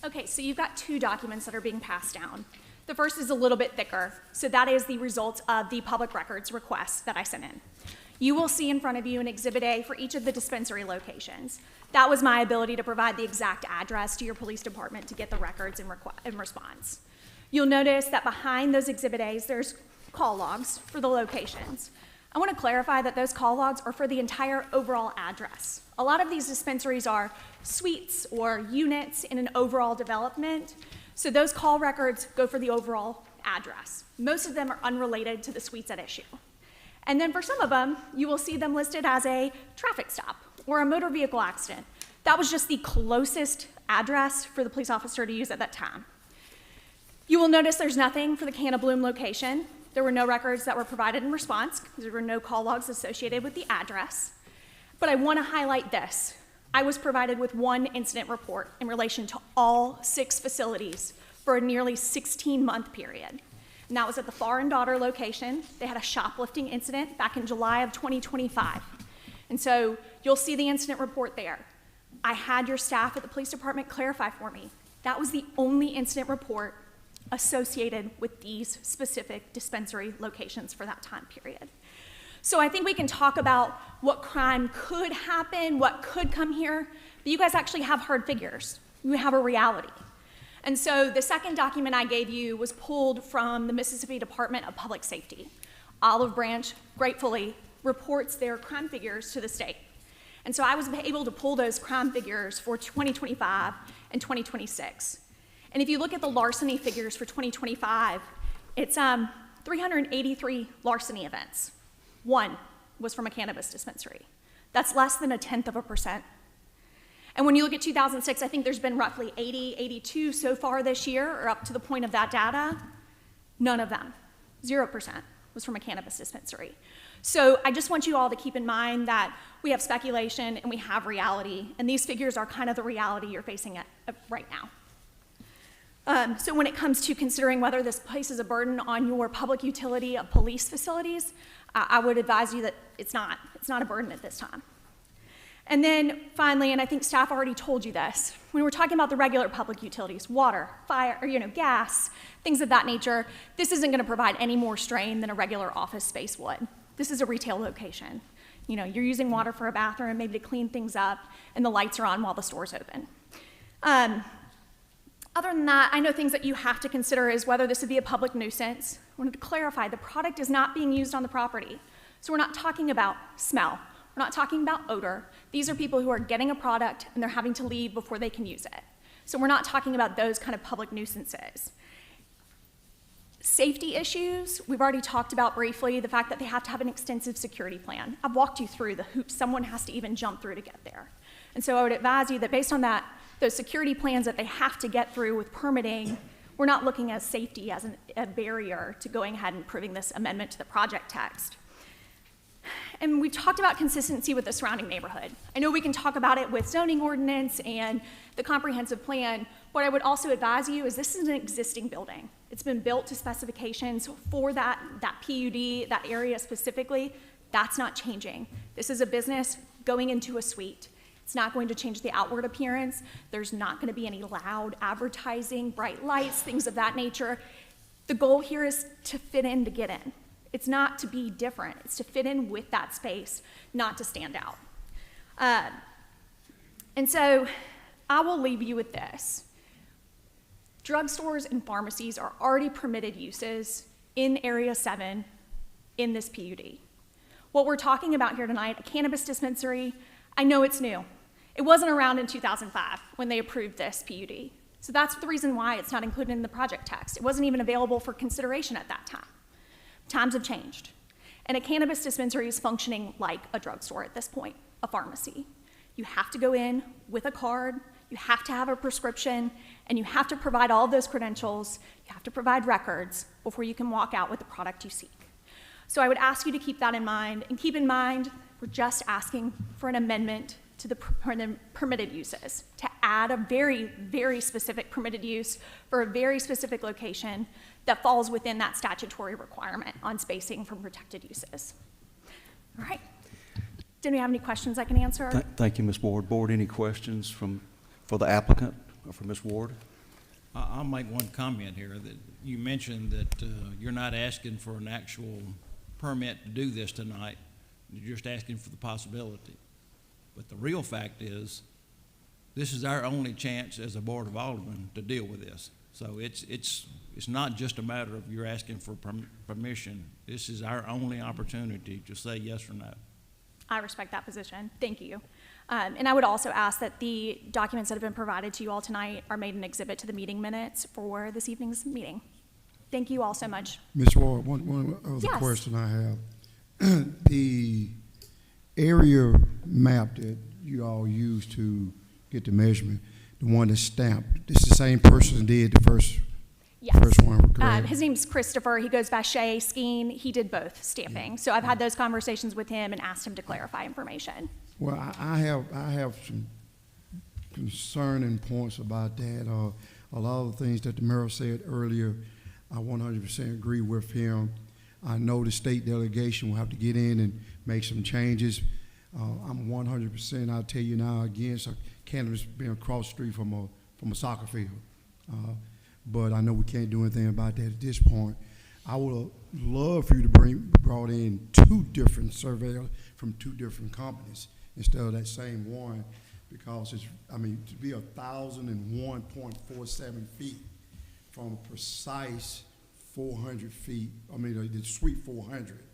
Okay, so you've got 2 documents that are being passed down. The first is a little bit thicker, so that is the result of the public records request that I sent in. You will see in front of you an Exhibit A for each of the dispensary locations. That was my ability to provide the exact address to your police department to get the records in response. You'll notice that behind those Exhibit A's, there's call logs for the locations. I want to clarify that those call logs are for the entire overall address. A lot of these dispensaries are suites or units in an overall development, so those call records go for the overall address. Most of them are unrelated to the suites at issue. And then for some of them, you will see them listed as a traffic stop or a motor vehicle accident. That was just the closest address for the police officer to use at that time. You will notice there's nothing for the Canna Bloom location. There were no records that were provided in response because there were no call logs associated with the address. But I want to highlight this. I was provided with 1 incident report in relation to all 6 facilities for a nearly 16-month period. And that was at the Far and Daughter location. They had a shoplifting incident back in July of 2025. And so you'll see the incident report there. I had your staff at the police department clarify for me. That was the only incident report associated with these specific dispensary locations for that time period. So I think we can talk about what crime could happen, what could come here, but you guys actually have hard figures. You have a reality. And so the second document I gave you was pulled from the Mississippi Department of Public Safety. Olive Branch, gratefully, reports their crime figures to the state. And so I was able to pull those crime figures for 2025 and 2026. And if you look at the larceny figures for 2025, it's 383 larceny events. 1 was from a cannabis dispensary. That's less than 1/10%. And when you look at 2006, I think there's been roughly 80, 82 so far this year, or up to the point of that data. None of them, 0%, was from a cannabis dispensary. So I just want you all to keep in mind that we have speculation and we have reality, and these figures are kind of the reality you're facing right now. So when it comes to considering whether this places a burden on your public utility of police facilities, I would advise you that it's not a burden at this time. And then finally, and I think staff already told you this, when we're talking about the regular public utilities, water, fire, or gas, things of that nature, this isn't going to provide any more strain than a regular office space would. This is a retail location. You're using water for a bathroom, maybe to clean things up, and the lights are on while the store's open. Other than that, I know things that you have to consider is whether this would be a public nuisance. I wanted to clarify, the product is not being used on the property. So we're not talking about smell. We're not talking about odor. These are people who are getting a product and they're having to leave before they can use it. So we're not talking about those kind of public nuisances. Safety issues, we've already talked about briefly, the fact that they have to have an extensive security plan. I've walked you through the hoops someone has to even jump through to get there. And so I would advise you that based on that, those security plans that they have to get through with permitting, we're not looking at safety as a barrier to going ahead and approving this amendment to the project text. And we've talked about consistency with the surrounding neighborhood. I know we can talk about it with zoning ordinance and the comprehensive plan. What I would also advise you is this is an existing building. It's been built to specifications for that PUD, that area specifically. That's not changing. This is a business going into a suite. It's not going to change the outward appearance. There's not going to be any loud advertising, bright lights, things of that nature. The goal here is to fit in to get in. It's not to be different. It's to fit in with that space, not to stand out. And so I will leave you with this. Drugstores and pharmacies are already permitted uses in Area 7 in this PUD. What we're talking about here tonight, a cannabis dispensary, I know it's new. It wasn't around in 2005 when they approved this PUD. So that's the reason why it's not included in the project text. It wasn't even available for consideration at that time. Times have changed. And a cannabis dispensary is functioning like a drugstore at this point, a pharmacy. You have to go in with a card, you have to have a prescription, and you have to provide all of those credentials, you have to provide records before you can walk out with the product you seek. So I would ask you to keep that in mind, and keep in mind, we're just asking for an amendment to the permitted uses, to add a very, very specific permitted use for a very specific location that falls within that statutory requirement on spacing from protected uses. All right. Did we have any questions I can answer? Thank you, Ms. Ward. Board, any questions for the applicant or for Ms. Ward? I'll make one comment here. That you mentioned that you're not asking for an actual permit to do this tonight. You're just asking for the possibility. But the real fact is, this is our only chance as a Board of Aldermen to deal with this. So it's not just a matter of you're asking for permission. This is our only opportunity to say yes or no. I respect that position. Thank you. And I would also ask that the documents that have been provided to you all tonight are made an exhibit to the meeting minutes for this evening's meeting. Thank you all so much. Ms. Ward, one other Yes. question I have. The area map that you all used to get the measurement, the one that's stamped, this is the same person that did the first Yes. one, correct? His name's Christopher. He goes by Shay Skeen. He did both stamping. So I've had those conversations with him and asked him to clarify information. Well, I have some concerning points about that. A lot of the things that the mayor said earlier, I 100% agree with him. I know the state delegation will have to get in and make some changes. I'm 100%, I'll tell you now, against cannabis being across the street from a soccer field. But I know we can't do anything about that at this point. I would love for you to brought in 2 different surveyors from 2 different companies instead of that same one, because it's, to be 1,001.47 feet from a precise 400 feet, the suite 400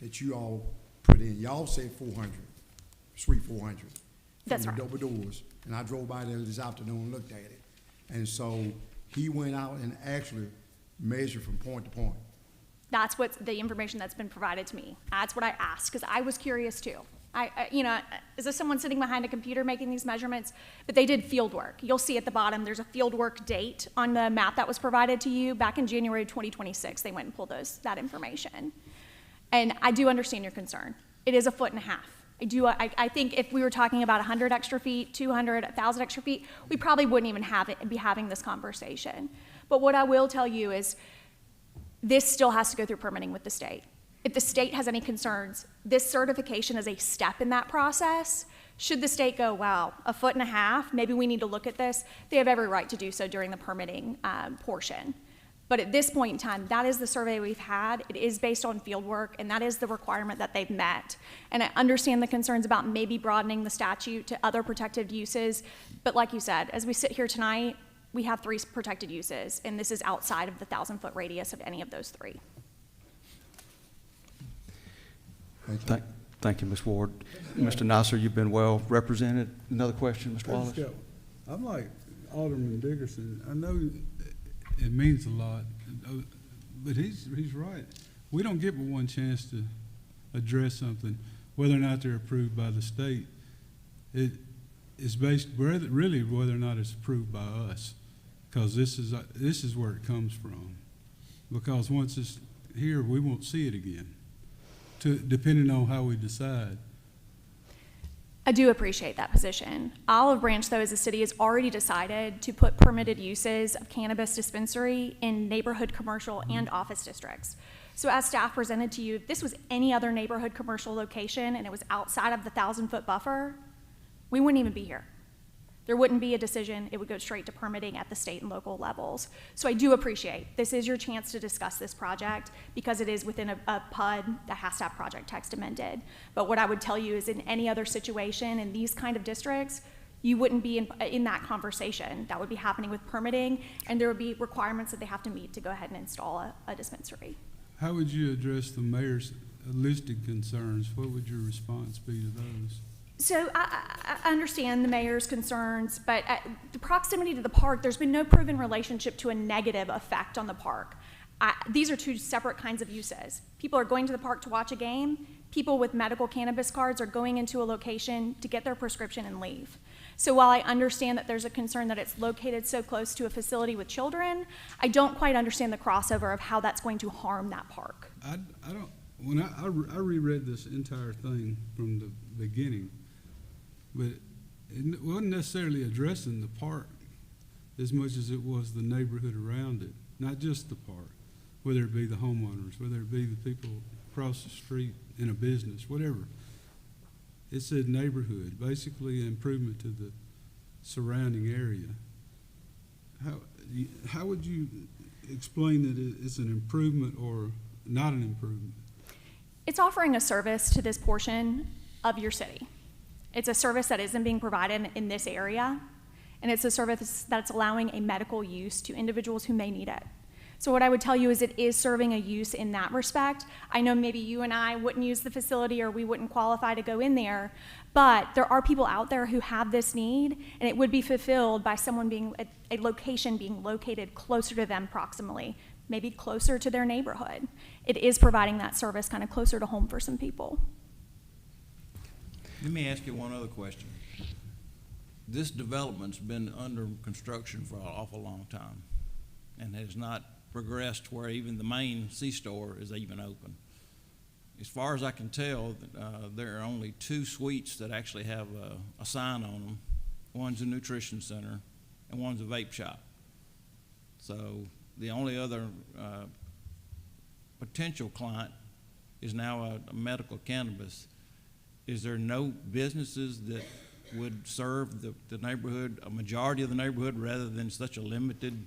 that you all put in. Y'all said 400, suite 400. That's from right. the double doors. And I drove by there this afternoon and looked at it. And so he went out and actually measured from point to point. That's what the information that's been provided to me. That's what I asked, because I was curious too. You know, is this someone sitting behind a computer making these measurements? But they did field work. You'll see at the bottom, there's a field work date on the map that was provided to you back in January 2026. They went and pulled that information. And I do understand your concern. It is 1.5 feet. I think if we were talking about 100 extra feet, 200, 1,000 extra feet, we probably wouldn't even be having this conversation. But what I will tell you is this still has to go through permitting with the state. If the state has any concerns, this certification is a step in that process. Should the state go, wow, 1.5 feet, maybe we need to look at this, they have every right to do so during the permitting portion. But at this point in time, that is the survey we've had. It is based on field work, and that is the requirement that they've met. And I understand the concerns about maybe broadening the statute to other protected uses. But like you said, as we sit here tonight, we have 3 protected uses, and this is outside of the 1,000-foot radius of any of those 3. Thank you, Ms. Ward. Mr. Nasser, you've been well represented. Another question, Mr. Wallace? I'm like Alderman Dickerson. I know it means a lot, but he's right. We don't get but one chance to address something, whether or not they're approved by the state. It is based really whether or not it's approved by us, because this is where it comes from. Because once it's here, we won't see it again, depending on how we decide. I do appreciate that position. Olive Branch, though, as a city, has already decided to put permitted uses of cannabis dispensary in neighborhood commercial and office districts. So as staff presented to you, if this was any other neighborhood commercial location and it was outside of the 1,000-foot buffer, we wouldn't even be here. There wouldn't be a decision. It would go straight to permitting at the state and local levels. So I do appreciate this is your chance to discuss this project because it is within a PUD that has to have project text amended. But what I would tell you is in any other situation in these kind of districts, you wouldn't be in that conversation. That would be happening with permitting, and there would be requirements that they have to meet to go ahead and install a dispensary. How would you address the mayor's listed concerns? What would your response be to those? So I understand the mayor's concerns, but the proximity to the park, there's been no proven relationship to a negative effect on the park. These are 2 separate kinds of uses. People are going to the park to watch a game. People with medical cannabis cards are going into a location to get their prescription and leave. So while I understand that there's a concern that it's located so close to a facility with children, I don't quite understand the crossover of how that's going to harm that park. I don't. When I reread this entire thing from the beginning, but it wasn't necessarily addressing the park as much as it was the neighborhood around it, not just the park, whether it be the homeowners, whether it be the people across the street in a business, whatever. It said neighborhood, basically an improvement to the surrounding area. How would you explain that it's an improvement or not an improvement? It's offering a service to this portion of your city. It's a service that isn't being provided in this area, and it's a service that's allowing a medical use to individuals who may need it. So what I would tell you is it is serving a use in that respect. I know maybe you and I wouldn't use the facility or we wouldn't qualify to go in there, but there are people out there who have this need, and it would be fulfilled by someone being, a location being located closer to them proximally, maybe closer to their neighborhood. It is providing that service kind of closer to home for some people. Let me ask you one other question. This development's been under construction for an awful long time and has not progressed where even the main C-store is even open. As far as I can tell, there are only 2 suites that actually have a sign on them. One's a nutrition center and one's a vape shop. So the only other potential client is now a medical cannabis. Is there no businesses that would serve the neighborhood, a majority of the neighborhood, rather than such a limited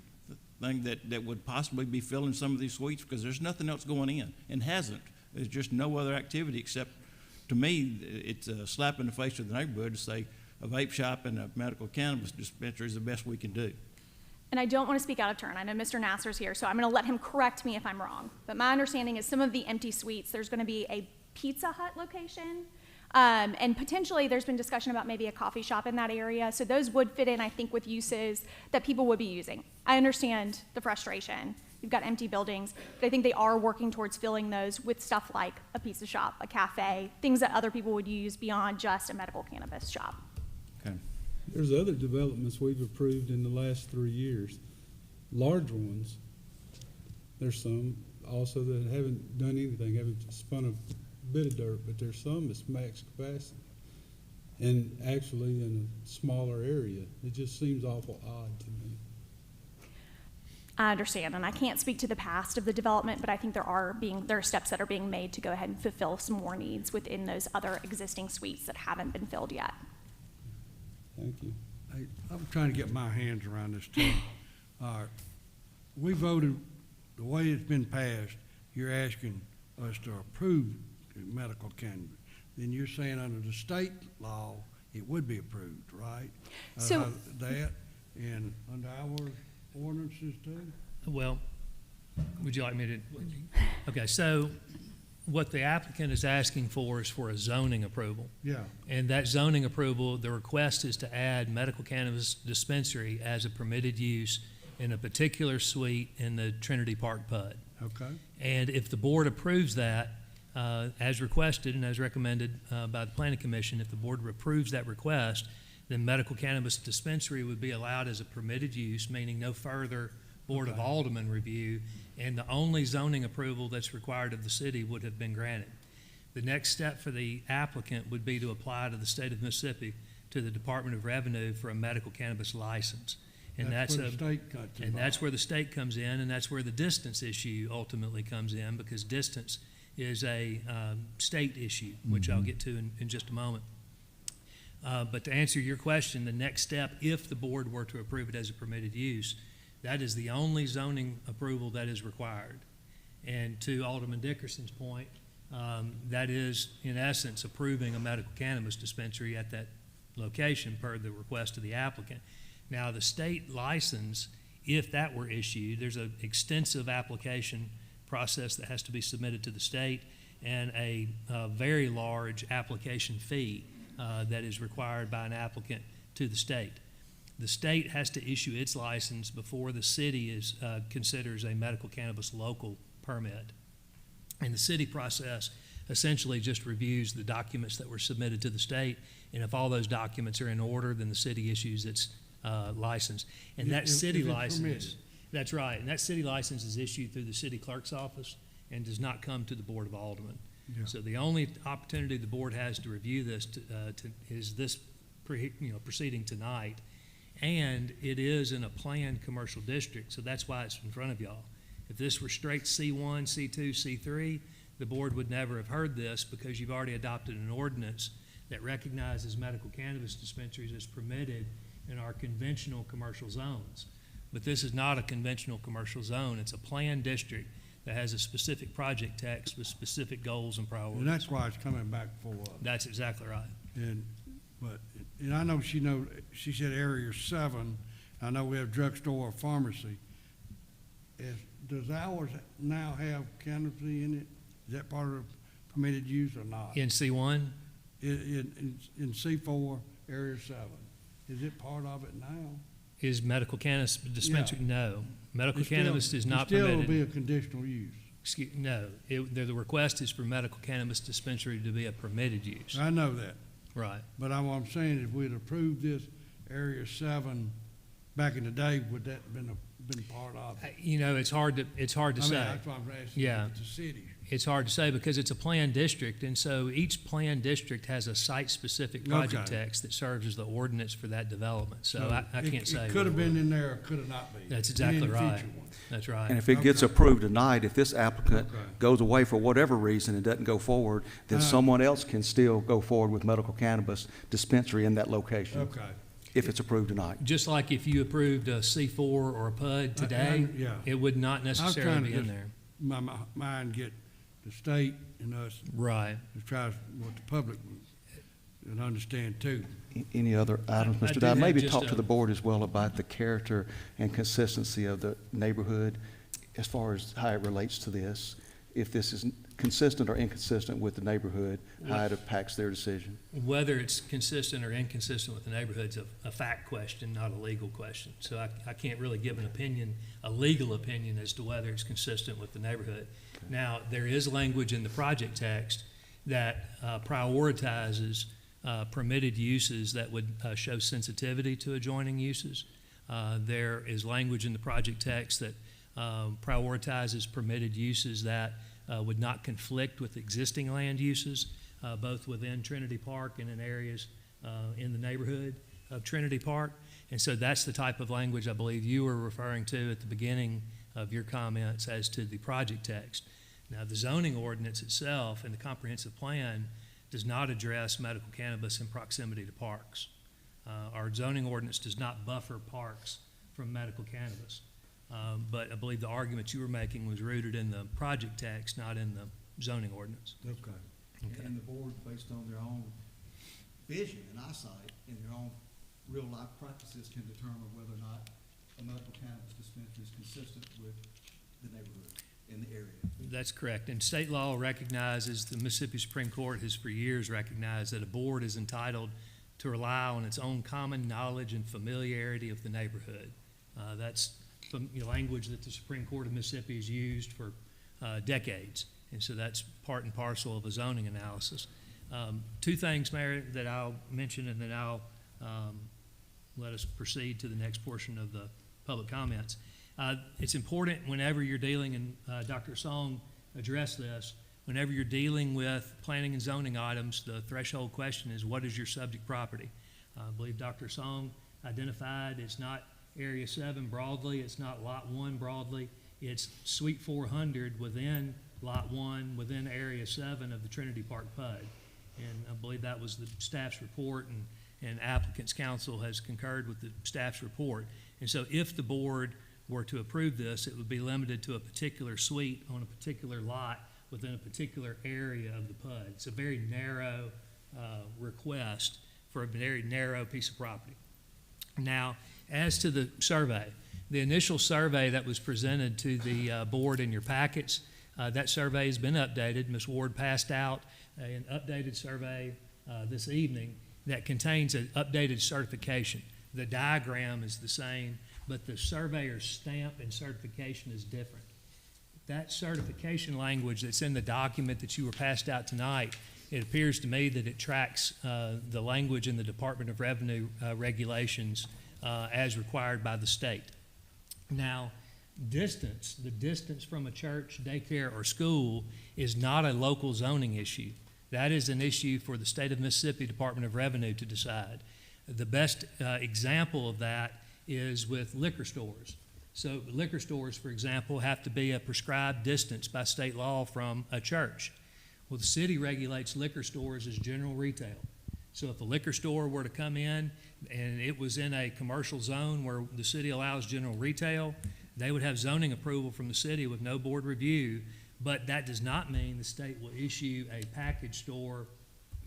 thing that would possibly be filling some of these suites? Because there's nothing else going in and hasn't. There's just no other activity except, to me, it's a slap in the face of the neighborhood to say a vape shop and a medical cannabis dispensary is the best we can do. And I don't want to speak out of turn. I know Mr. Nasser's here, so I'm going to let him correct me if I'm wrong. But my understanding is some of the empty suites, there's going to be a Pizza Hut location. And potentially there's been discussion about maybe a coffee shop in that area. So those would fit in, I think, with uses that people would be using. I understand the frustration. We've got empty buildings, but I think they are working towards filling those with stuff like a pizza shop, a cafe, things that other people would use beyond just a medical cannabis shop. Okay. There's other developments we've approved in the last 3 years, large ones. There's some also that haven't done anything, haven't spun a bit of dirt, but there's some that's max capacity. And actually in a smaller area. It just seems awful odd to me. I understand, and I can't speak to the past of the development, but I think there are steps that are being made to go ahead and fulfill some more needs within those other existing suites that haven't been filled yet. Thank you. Hey, I'm trying to get my hands around this too. We voted, the way it's been passed, you're asking us to approve medical cannabis. Then you're saying under the state law, it would be approved, right? So- That, and under our ordinances too? Well, would you like me to? Okay, so what the applicant is asking for is for a zoning approval. Yeah. And that zoning approval, the request is to add medical cannabis dispensary as a permitted use in a particular suite in the Trinity Park PUD. Okay. And if the board approves that, as requested and as recommended by the planning commission, if the board approves that request, then medical cannabis dispensary would be allowed as a permitted use, meaning no further Board of Aldermen review, and the only zoning approval that's required of the city would have been granted. The next step for the applicant would be to apply to the state of Mississippi, to the Department of Revenue for a medical cannabis license. And That's where the state cuts and involved. that's where the state comes in, and that's where the distance issue ultimately comes in, because distance is a state issue, which I'll get to in just a moment. But to answer your question, the next step, if the board were to approve it as a permitted use, that is the only zoning approval that is required. And to Alderman Dickerson's point, that is, in essence, approving a medical cannabis dispensary at that location per the request of the applicant. Now, the state license, if that were issued, there's an extensive application process that has to be submitted to the state and a very large application fee that is required by an applicant to the state. The state has to issue its license before the city considers a medical cannabis local permit. And the city process essentially just reviews the documents that were submitted to the state, and if all those documents are in order, then the city issues its license. And that city If it's license, permitted. that's right, and that city license is issued through the city clerk's office and does not come to the Board of Aldermen. Yeah. So the only opportunity the board has to review this is this proceeding tonight. And it is in a planned commercial district, so that's why it's in front of y'all. If this were straight C1, C2, C3, the board would never have heard this because you've already adopted an ordinance that recognizes medical cannabis dispensaries as permitted in our conventional commercial zones. But this is not a conventional commercial zone. It's a planned district that has a specific project text with specific goals and priorities. And that's why it's coming back for us. That's exactly right. And I know she said area 7. I know we have drugstore or pharmacy. Does ours now have cannabis in it? Is that part of permitted use or not? In C1, In C4, area 7, is it part of it now? is medical cannabis dispensary? Yeah. No. Medical It still- cannabis is not It still permitted. will be a conditional use. No, the request is for medical cannabis dispensary to be a permitted use. I know that, Right. but what I'm saying, if we'd approved this area 7 back in the day, would that have been part of it? It's hard to I mean, say. that's what I'm asking, Yeah. if it's a city. It's hard to say because it's a planned district, and so each planned district has a site-specific project Okay. text that serves as the ordinance for that development. So I can't say. It could have been in there, or could have not been. That's in exactly any right. future one. That's right. And if it gets Okay. approved tonight, if this applicant Okay. goes away for whatever reason and doesn't go forward, then someone else can still go forward with medical cannabis dispensary in that location, Okay. if it's approved tonight. Just like if you approved a C4 or a PUD today, yeah. it would not I was necessarily trying to be in just, there. my mind get the state and us Right. to try what the public would understand too. Any other items, I Mr. do Dodd? have Maybe just talk to a- the board as well about the character and consistency of the neighborhood as far as how it relates to this. if this is consistent or inconsistent with the neighborhood, how it impacts their decision. Whether it's consistent or inconsistent with the neighborhood's a fact question, not a legal question. So I can't really give an opinion, a legal opinion, as to whether it's consistent with the neighborhood. Now, there is language in the project text that prioritizes permitted uses that would show sensitivity to adjoining uses. There is language in the project text that prioritizes permitted uses that would not conflict with existing land uses, both within Trinity Park and in areas in the neighborhood of Trinity Park. And so that's the type of language I believe you were referring to at the beginning of your comments as to the project text. Now, the zoning ordinance itself and the comprehensive plan does not address medical cannabis in proximity to parks. Our zoning ordinance does not buffer parks from medical cannabis. But I believe the argument you were making was rooted in the project text, not in the zoning ordinance. Okay. And the board, based on their own vision and eyesight and their own real-life practices, can determine whether or not a medical cannabis dispensary is consistent with the neighborhood in the area. That's correct. And state law recognizes, the Mississippi Supreme Court has for years recognized that a board is entitled to rely on its own common knowledge and familiarity of the neighborhood. That's language that the Supreme Court of Mississippi has used for decades. And so that's part and parcel of a zoning analysis. Two things, Mayor, that I'll mention, and then I'll let us proceed to the next portion of the public comments. It's important whenever you're dealing, and Dr. Song addressed this, whenever you're dealing with planning and zoning items, the threshold question is, what is your subject property? I believe Dr. Song identified it's not Area 7 broadly, it's not Lot 1 broadly, it's Suite 400 within Lot 1, within Area 7 of the Trinity Park PUD. And I believe that was the staff's report, and applicant's counsel has concurred with the staff's report. And so if the board were to approve this, it would be limited to a particular suite on a particular lot within a particular area of the PUD. It's a very narrow request for a very narrow piece of property. Now, as to the survey, the initial survey that was presented to the board in your packets, that survey has been updated. Ms. Ward passed out an updated survey this evening that contains an updated certification. The diagram is the same, but the surveyor's stamp and certification is different. That certification language that's in the document that you were passed out tonight, it appears to me that it tracks the language in the Department of Revenue regulations as required by the state. Now, the distance from a church, daycare, or school is not a local zoning issue. That is an issue for the State of Mississippi Department of Revenue to decide. The best example of that is with liquor stores. So liquor stores, for example, have to be a prescribed distance by state law from a church. Well, the city regulates liquor stores as general retail. So if a liquor store were to come in and it was in a commercial zone where the city allows general retail, they would have zoning approval from the city with no board review, but that does not mean the state will issue a package store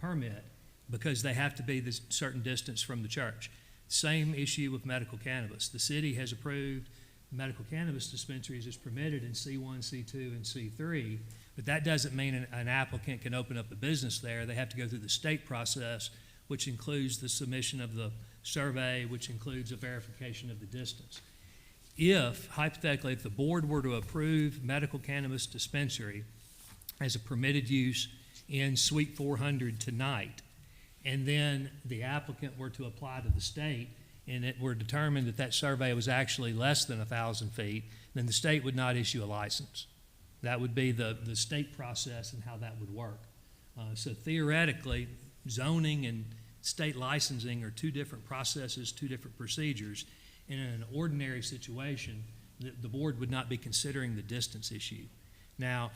permit because they have to be this certain distance from the church. Same issue with medical cannabis. The city has approved medical cannabis dispensaries as permitted in C1, C2, and C3, but that doesn't mean an applicant can open up a business there. They have to go through the state process, which includes the submission of the survey, which includes a verification of the distance. Hypothetically, if the board were to approve medical cannabis dispensary as a permitted use in Suite 400 tonight, and then the applicant were to apply to the state, and it were determined that that survey was actually less than 1,000 feet, then the state would not issue a license. That would be the state process and how that would work. So theoretically, zoning and state licensing are two different processes, two different procedures. And in an ordinary situation, the board would not be considering the distance issue. Now,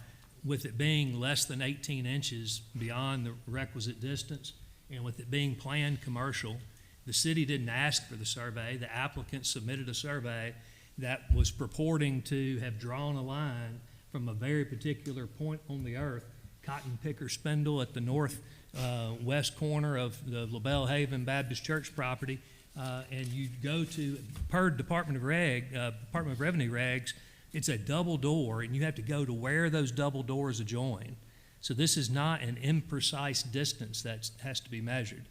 with it being less than 18 inches beyond the requisite distance, and with it being planned commercial, the city didn't ask for the survey. The applicant submitted a survey that was purporting to have drawn a line from a very particular point on the earth, cotton picker spindle at the northwest corner of the LaBelle Haven Baptist Church property, and you go to, per Department of Revenue regs, It's a double door, and you have to go to where those double doors adjoin. So this is not an imprecise distance that has to be measured.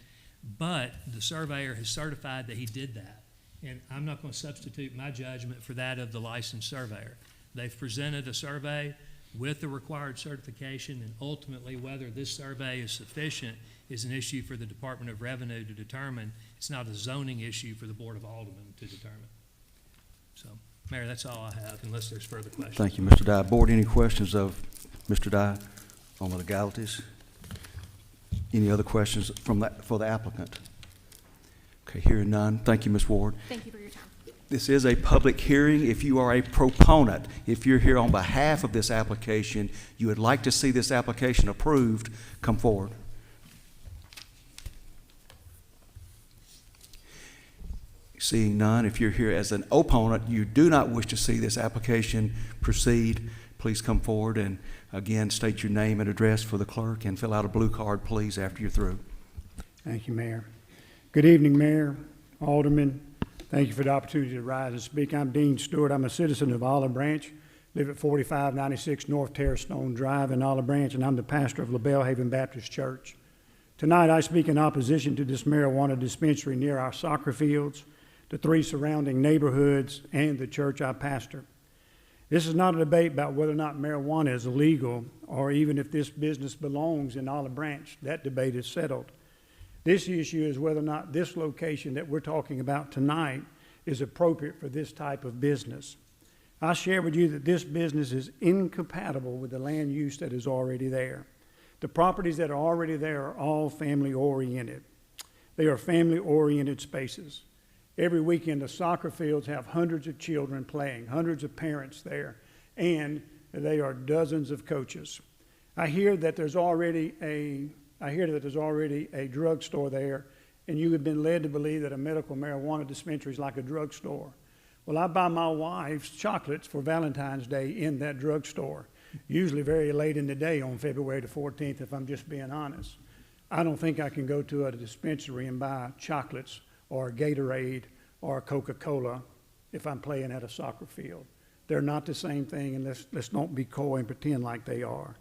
But the surveyor has certified that he did that. And I'm not going to substitute my judgment for that of the licensed surveyor. They've presented a survey with the required certification, and ultimately whether this survey is sufficient is an issue for the Department of Revenue to determine. It's not a zoning issue for the Board of Aldermen to determine. So, Mayor, that's all I have, unless there's further questions. Thank you, Mr. Dye. Board, any questions of Mr. Dye on the legalities? Any other questions for the applicant? Okay, hearing none. Thank you, Ms. Ward. Thank you for your time. This is a public hearing. If you are a proponent, if you're here on behalf of this application, you would like to see this application approved, come forward. Seeing none, if you're here as an opponent, you do not wish to see this application proceed, please come forward and again state your name and address for the clerk and fill out a blue card, please, after you're through. Thank you, Mayor. Good evening, Mayor, Aldermen. Thank you for the opportunity to rise and speak. I'm Dean Stewart. I'm a citizen of Olive Branch, live at 4596 North Terracestone Drive in Olive Branch, and I'm the pastor of LaBelle Haven Baptist Church. Tonight, I speak in opposition to this marijuana dispensary near our soccer fields, the 3 surrounding neighborhoods, and the church I pastor. This is not a debate about whether or not marijuana is illegal or even if this business belongs in Olive Branch. That debate is settled. This issue is whether or not this location that we're talking about tonight is appropriate for this type of business. I share with you that this business is incompatible with the land use that is already there. The properties that are already there are all family-oriented. They are family-oriented spaces. Every weekend, the soccer fields have hundreds of children playing, hundreds of parents there, and they are dozens of coaches. I hear that there's already a drugstore there, and you have been led to believe that a medical marijuana dispensary is like a drugstore. Well, I buy my wife's chocolates for Valentine's Day in that drugstore, usually very late in the day on February the 14th, if I'm just being honest. I don't think I can go to a dispensary and buy chocolates or a Gatorade or a Coca-Cola if I'm playing at a soccer field. They're not the same thing, and let's don't be coy and pretend like they are.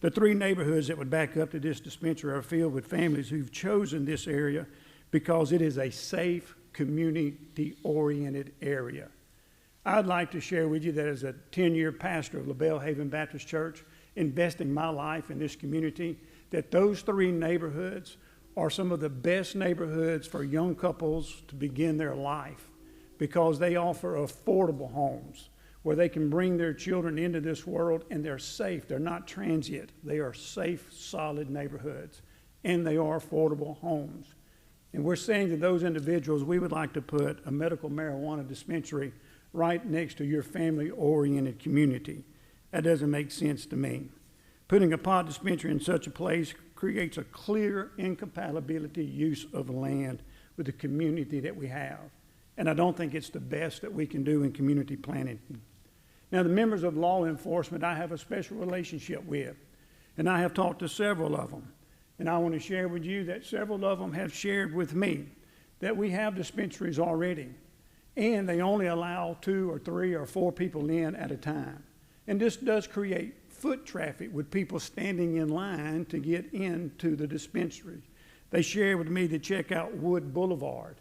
The 3 neighborhoods that would back up to this dispensary are filled with families who've chosen this area because it is a safe, community-oriented area. I'd like to share with you that as a 10-year pastor of LaBelle Haven Baptist Church, investing my life in this community, that those 3 neighborhoods are some of the best neighborhoods for young couples to begin their life because they offer affordable homes where they can bring their children into this world, and they're safe. They're not transient. They are safe, solid neighborhoods, and they are affordable homes. And we're saying to those individuals, we would like to put a medical marijuana dispensary right next to your family-oriented community. That doesn't make sense to me. Putting a pot dispensary in such a place creates a clear incompatibility use of land with the community that we have. And I don't think it's the best that we can do in community planning. Now, the members of law enforcement I have a special relationship with, and I have talked to several of them. And I want to share with you that several of them have shared with me that we have dispensaries already, and they only allow 2 or 3 or 4 people in at a time. And this does create foot traffic with people standing in line to get into the dispensary. They share with me to check out Wood Boulevard.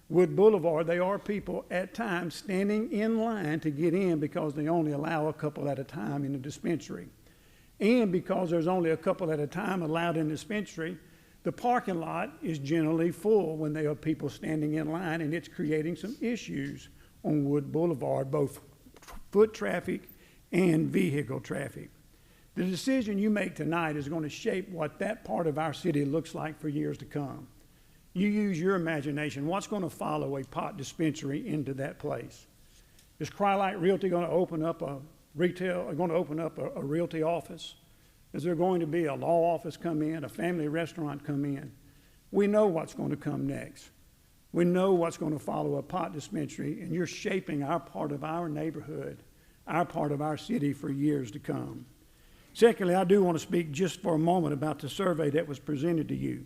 Wood Boulevard, there are people at times standing in line to get in because they only allow a couple at a time in the dispensary. And because there's only a couple at a time allowed in the dispensary, the parking lot is generally full when there are people standing in line, and it's creating some issues on Wood Boulevard, both foot traffic and vehicle traffic. The decision you make tonight is going to shape what that part of our city looks like for years to come. You use your imagination. What's going to follow a pot dispensary into that place? Is Crylight Realty going to open up a realty office? Is there going to be a law office come in, a family restaurant come in? We know what's going to come next. We know what's going to follow a pot dispensary, and you're shaping our part of our neighborhood, our part of our city for years to come. Secondly, I do want to speak just for a moment about the survey that was presented to you.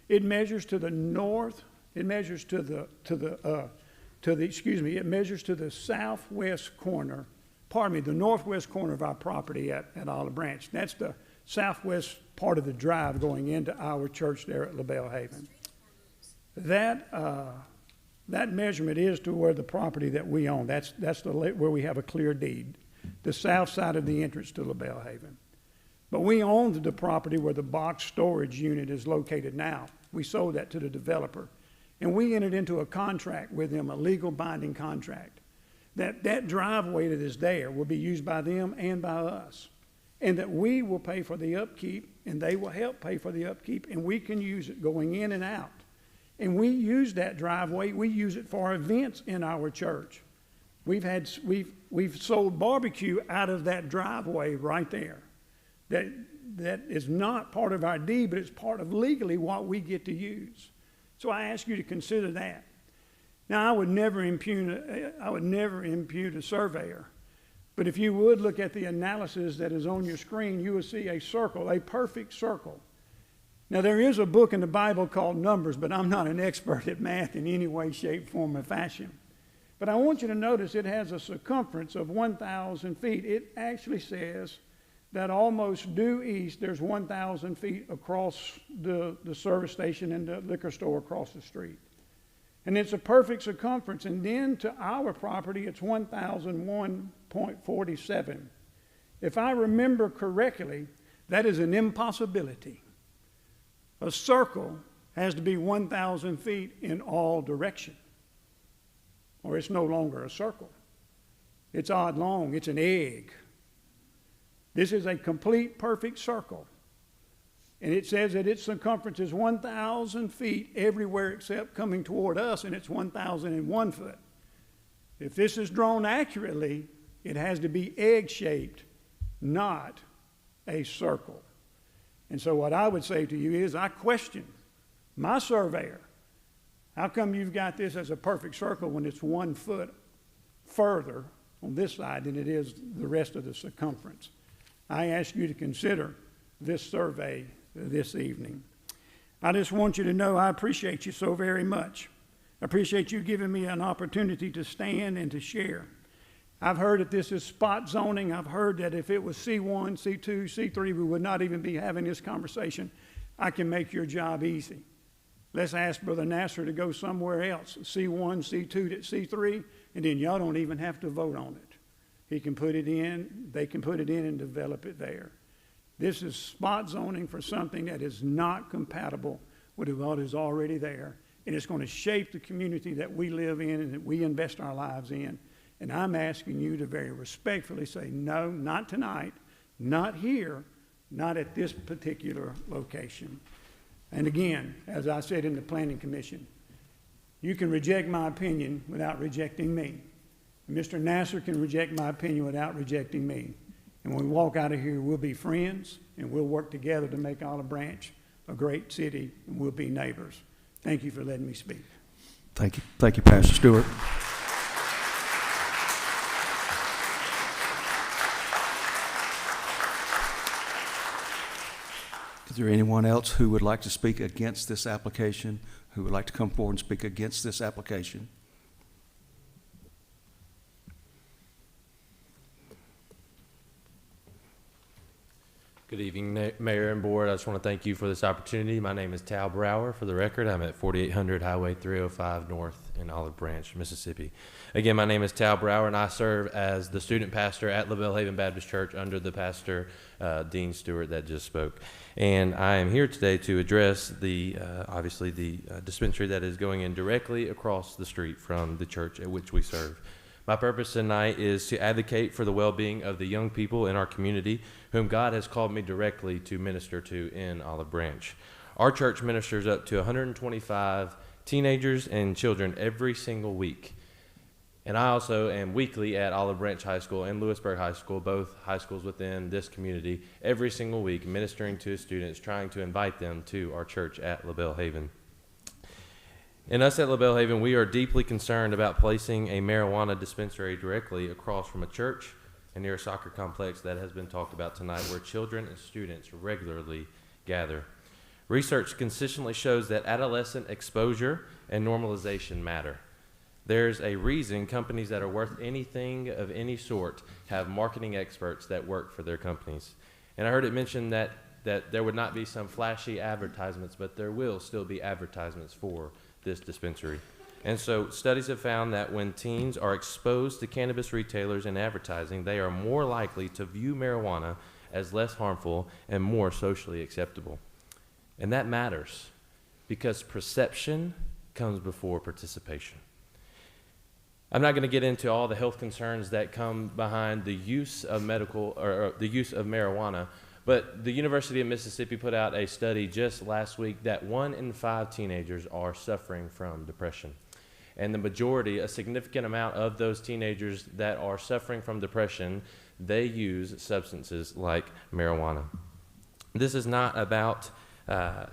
It measures to the north, it measures it measures to the southwest corner the northwest corner of our property at Olive Branch. That's the southwest part of the drive going into our church there at LaBelle Haven. That measurement is to where the property that we own. That's where we have a clear deed, the south side of the entrance to LaBelle Haven. But we owned the property where the box storage unit is located now. We sold that to the developer. And we entered into a contract with them, a legal binding contract, that driveway that is there will be used by them and by us. And that we will pay for the upkeep, and they will help pay for the upkeep, and we can use it going in and out. And we use that driveway, we use it for events in our church. We've sold barbecue out of that driveway right there. That is not part of our deed, but it's part of legally what we get to use. So I ask you to consider that. Now, I would never impugn a surveyor, but if you would look at the analysis that is on your screen, you will see a circle, a perfect circle. Now, there is a book in the Bible called Numbers, but I'm not an expert at math in any way, shape, form, or fashion. But I want you to notice it has a circumference of 1,000 feet. It actually says that almost due east, there's 1,000 feet across the service station and the liquor store across the street. And it's a perfect circumference. And then to our property, it's 1,001.47. If I remember correctly, that is an impossibility. A circle has to be 1,000 feet in all direction, or it's no longer a circle. It's oblong, it's an egg. This is a complete perfect circle. And it says that its circumference is 1,000 feet everywhere except coming toward us, and it's 1,001 foot. If this is drawn accurately, it has to be egg-shaped, not a circle. And so what I would say to you is I question my surveyor. How come you've got this as a perfect circle when it's 1 foot further on this side than it is the rest of the circumference? I ask you to consider this survey this evening. I just want you to know I appreciate you so very much. I appreciate you giving me an opportunity to stand and to share. I've heard that this is spot zoning. I've heard that if it was C1, C2, C3, we would not even be having this conversation. I can make your job easy. Let's ask Brother Nasser to go somewhere else, C1, C2 to C3, and then y'all don't even have to vote on it. He can put it in, they can put it in and develop it there. This is spot zoning for something that is not compatible with what is already there, and it's going to shape the community that we live in and that we invest our lives in. And I'm asking you to very respectfully say, no, not tonight, not here, not at this particular location. And again, as I said in the Planning Commission, you can reject my opinion without rejecting me. Mr. Nasser can reject my opinion without rejecting me. And when we walk out of here, we'll be friends, and we'll work together to make Olive Branch a great city, and we'll be neighbors. Thank you for letting me speak. Thank you. Thank you, Pastor Stewart. Is there anyone else who would like to speak against this application, who would like to come forward and speak against this application? Good evening, Mayor and Board. I just want to thank you for this opportunity. My name is Tal Brower. For the record, I'm at 4800 Highway 305 North in Olive Branch, Mississippi. Again, my name is Tal Brower, and I serve as the student pastor at LaBelle Haven Baptist Church under the pastor, Dean Stewart, that just spoke. And I am here today to address obviously the dispensary that is going in directly across the street from the church at which we serve. My purpose tonight is to advocate for the well-being of the young people in our community whom God has called me directly to minister to in Olive Branch. Our church ministers up to 125 teenagers and children every single week. And I also am weekly at Olive Branch High School and Lewisburg High School, both high schools within this community, every single week ministering to students, trying to invite them to our church at LaBelle Haven. And us at LaBelle Haven, we are deeply concerned about placing a marijuana dispensary directly across from a church and near a soccer complex that has been talked about tonight, where children and students regularly gather. Research consistently shows that adolescent exposure and normalization matter. There's a reason companies that are worth anything of any sort have marketing experts that work for their companies. And I heard it mentioned that there would not be some flashy advertisements, but there will still be advertisements for this dispensary. And so studies have found that when teens are exposed to cannabis retailers and advertising, they are more likely to view marijuana as less harmful and more socially acceptable. And that matters because perception comes before participation. I'm not going to get into all the health concerns that come behind the use of the use of marijuana, but the University of Mississippi put out a study just last week that 1 in 5 teenagers are suffering from depression. And the majority, a significant amount of those teenagers that are suffering from depression, they use substances like marijuana. This is not about as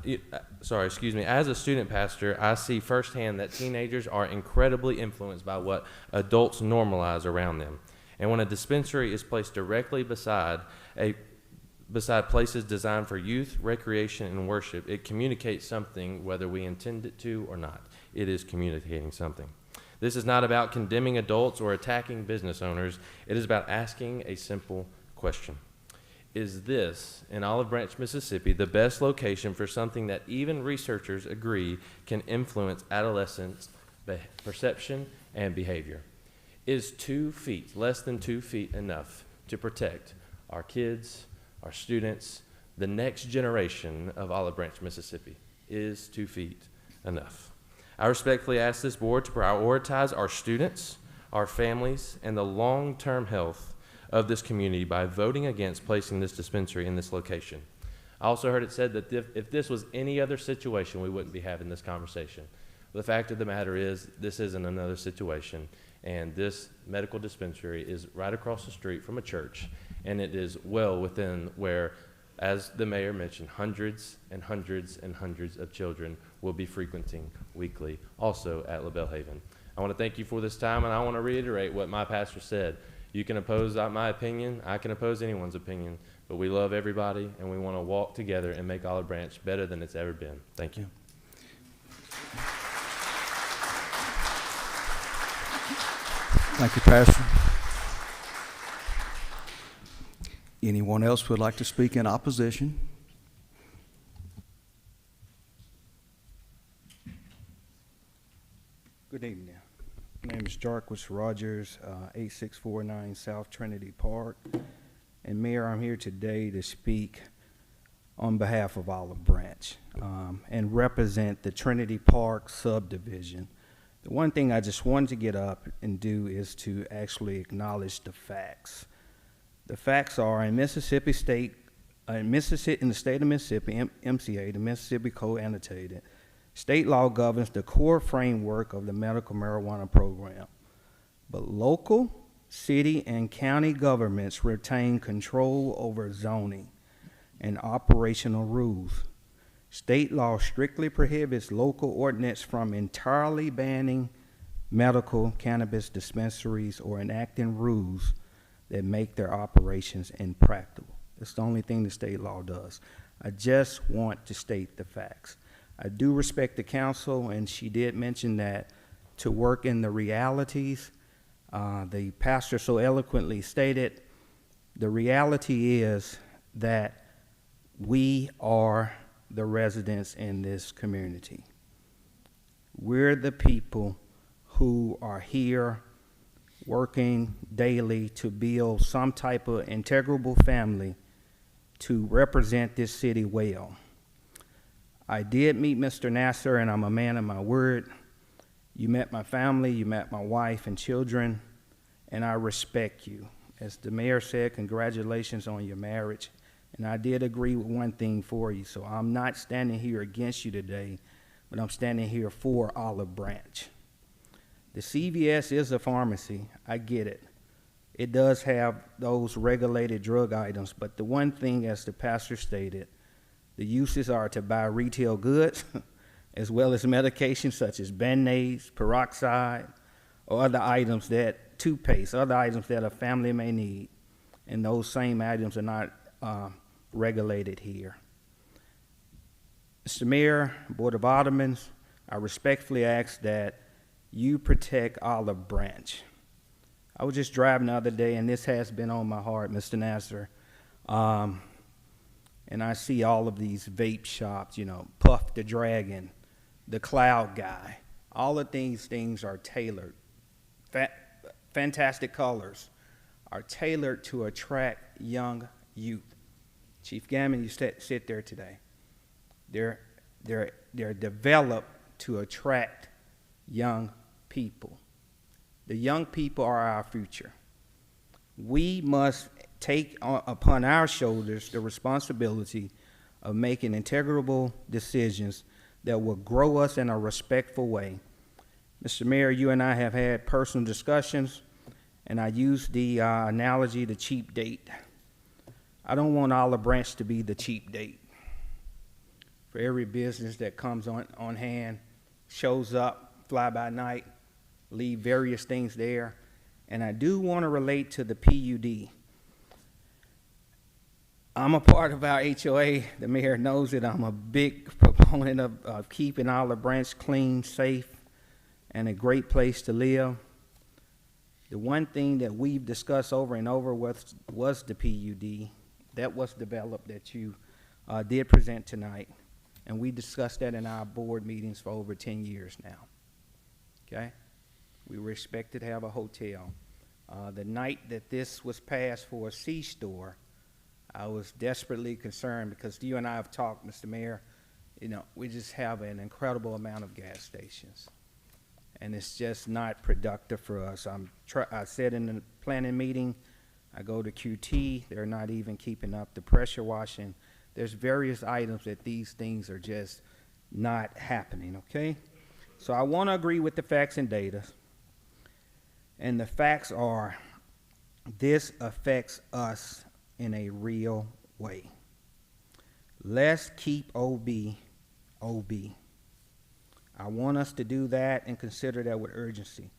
a student pastor, I see firsthand that teenagers are incredibly influenced by what adults normalize around them. And when a dispensary is placed directly beside places designed for youth, recreation, and worship, it communicates something whether we intend it to or not. It is communicating something. This is not about condemning adults or attacking business owners. It is about asking a simple question. Is this, in Olive Branch, Mississippi, the best location for something that even researchers agree can influence adolescents' perception and behavior? Is 2 feet, less than 2 feet, enough to protect our kids, our students, the next generation of Olive Branch, Mississippi? Is 2 feet enough? I respectfully ask this board to prioritize our students, our families, and the long-term health of this community by voting against placing this dispensary in this location. I also heard it said that if this was any other situation, we wouldn't be having this conversation. The fact of the matter is, this isn't another situation, and this medical dispensary is right across the street from a church, and it is well within where, as the mayor mentioned, hundreds and hundreds and hundreds of children will be frequenting weekly, also at LaBelle Haven. I want to thank you for this time, and I want to reiterate what my pastor said. You can oppose my opinion, I can oppose anyone's opinion, but we love everybody, and we want to walk together and make Olive Branch better than it's ever been. Thank you. Thank you, Pastor. Anyone else who would like to speak in opposition? Good evening. My name is Jarquis Rogers, 8649 South Trinity Park. And Mayor, I'm here today to speak on behalf of Olive Branch and represent the Trinity Park subdivision. The one thing I just wanted to get up and do is to actually acknowledge the facts. The facts are in Mississippi State, in the state of Mississippi, MCA, the Mississippi Code Annotated, state law governs the core framework of the medical marijuana program, but local, city, and county governments retain control over zoning and operational rules. State law strictly prohibits local ordinance from entirely banning medical cannabis dispensaries or enacting rules that make their operations impractical. That's the only thing the state law does. I just want to state the facts. I do respect the council, and she did mention that to work in the realities, the pastor so eloquently stated, the reality is that we are the residents in this community. We're the people who are here working daily to build some type of integrable family to represent this city well. I did meet Mr. Nasser, and I'm a man of my word. You met my family, you met my wife and children, and I respect you. As the mayor said, congratulations on your marriage. And I did agree with one thing for you, so I'm not standing here against you today, but I'm standing here for Olive Branch. The CVS is a pharmacy, I get it. It does have those regulated drug items, but the one thing, as the pastor stated, the uses are to buy retail goods, as well as medications such as Band-Aids, peroxide, or other items that, toothpaste, other items that a family may need. And those same items are not regulated here. Mr. Mayor, Board of Aldermen, I respectfully ask that You protect Olive Branch. I was just driving the other day, and this has been on my heart, Mr. Nasser. And I see all of these vape shops, you know, Puff the Dragon, the Cloud Guy. All of these things are tailored. Fantastic colors are tailored to attract young youth. Chief Gammon, you sit there today. They're developed to attract young people. The young people are our future. We must take upon our shoulders the responsibility of making integrable decisions that will grow us in a respectful way. Mr. Mayor, you and I have had personal discussions, and I use the analogy, the cheap date. I don't want Olive Branch to be the cheap date. For every business that comes on hand, shows up, fly by night, leave various things there. And I do want to relate to the PUD. I'm a part of our HOA. The mayor knows that I'm a big proponent of keeping Olive Branch clean, safe, and a great place to live. The one thing that we've discussed over and over was the PUD that was developed that you did present tonight. And we discussed that in our board meetings for over 10 years now. Okay? We were expected to have a hotel. The night that this was passed for a C-store, I was desperately concerned because you and I have talked, Mr. Mayor, you know, we just have an incredible amount of gas stations. And it's just not productive for us. I said in the planning meeting, I go to QT, they're not even keeping up the pressure washing. There's various items that these things are just not happening, okay? So I want to agree with the facts and data. And the facts are, this affects us in a real way. Let's keep OB, OB. I want us to do that and consider that with urgency.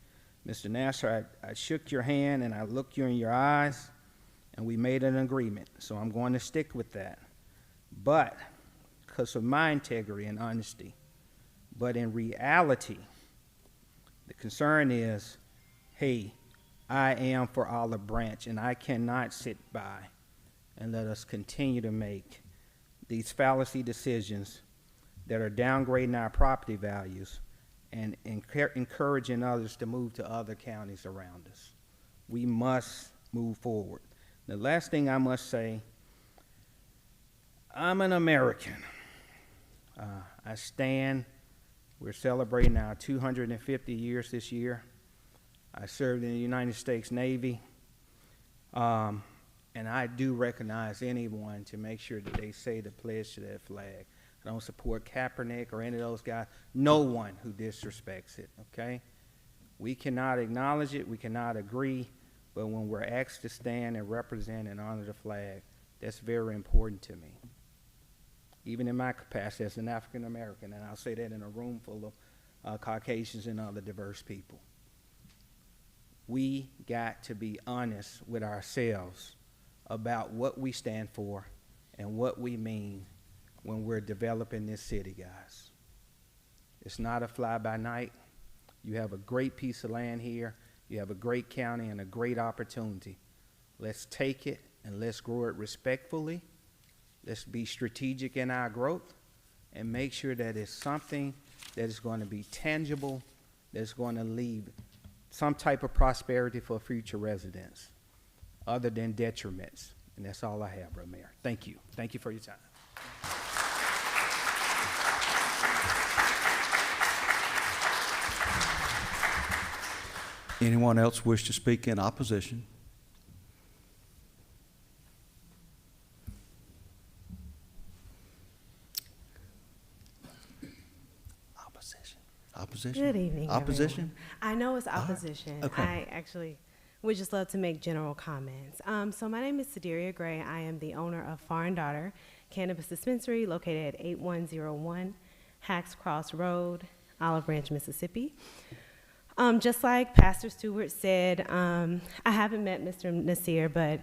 Mr. Nasser, I shook your hand and I looked you in your eyes and we made an agreement. So I'm going to stick with that. But, because of my integrity and honesty, but in reality, the concern is, hey, I am for Olive Branch and I cannot sit by and let us continue to make these fallacy decisions that are downgrading our property values and encouraging others to move to other counties around us. We must move forward. The last thing I must say, I'm an American. We're celebrating our 250 years this year. I served in the United States Navy, and I do recognize anyone to make sure that they say the pledge to that flag. I don't support Kaepernick or any of those guys. No one who disrespects it, okay? We cannot acknowledge it, we cannot agree, but when we're asked to stand and represent and honor the flag, that's very important to me. Even in my capacity as an African American, and I'll say that in a room full of Caucasians and other diverse people. We got to be honest with ourselves about what we stand for and what we mean when we're developing this city, guys. It's not a fly-by-night. You have a great piece of land here. You have a great county and a great opportunity. Let's take it and let's grow it respectfully. Let's be strategic in our growth and make sure that it's something that is going to be tangible, that's going to leave some type of prosperity for future residents other than detriments. And that's all I have, Brother Mayor. Thank you. Thank you for your time. Anyone else wish to speak in opposition? Opposition? Good evening, Opposition? everyone. I know it's opposition. Okay. I actually would just love to make general comments. So my name is Sadiria Gray. I am the owner of Foreign Daughter Cannabis Dispensary located at 8101 Hacks Cross Road, Olive Branch, Mississippi. Just like Pastor Stewart said, I haven't met Mr. Nasir, but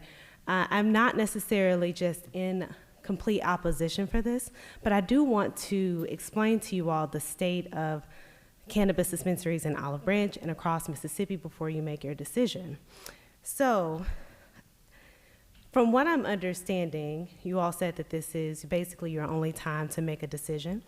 I'm not necessarily just in complete opposition for this, but I do want to explain to you all the state of cannabis dispensaries in Olive Branch and across Mississippi before you make your decision. So, from what I'm understanding, you all said that this is basically your only time to make a decision.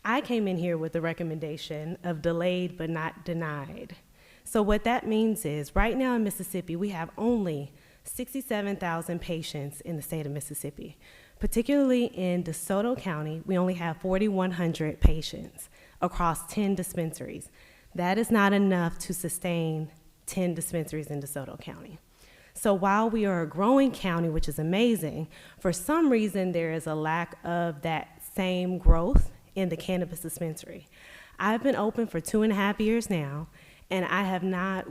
I came in here with the recommendation of delayed but not denied. So what that means is, right now in Mississippi, we have only 67,000 patients in the state of Mississippi. Particularly in DeSoto County, we only have 4,100 patients across 10 dispensaries. That is not enough to sustain 10 dispensaries in DeSoto County. So while we are a growing county, which is amazing, for some reason there is a lack of that same growth in the cannabis dispensary. I've been open for 2.5 years now, and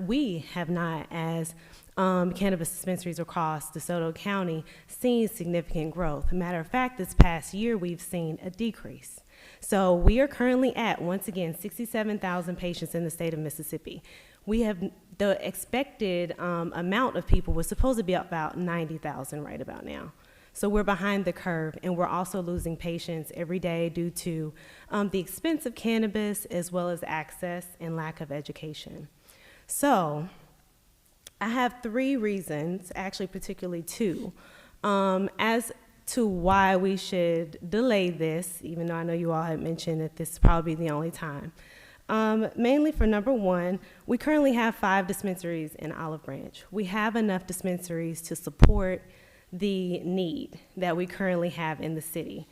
we have not, as cannabis dispensaries across DeSoto County, seen significant growth. Matter of fact, this past year we've seen a decrease. So we are currently at, once again, 67,000 patients in the state of Mississippi. We have, the expected amount of people was supposed to be about 90,000 right about now. So we're behind the curve, and we're also losing patients every day due to the expense of cannabis, as well as access and lack of education. So I have 3 reasons, actually particularly 2, as to why we should delay this, even though I know you all had mentioned that this is probably the only time. Mainly for number 1, we currently have 5 dispensaries in Olive Branch. We have enough dispensaries to support the need that we currently have in the city.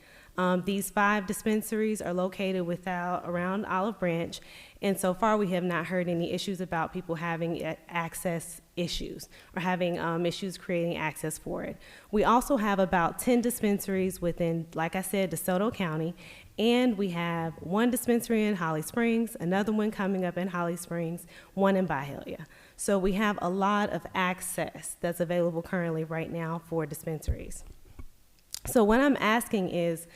These 5 dispensaries are located around Olive Branch, and so far we have not heard any issues about people having access issues or having issues creating access for it. We also have about 10 dispensaries within, like I said, DeSoto County, and we have 1 dispensary in Holly Springs, another one coming up in Holly Springs, 1 in Byhalia. So we have a lot of access that's available currently right now for dispensaries. So what I'm asking is,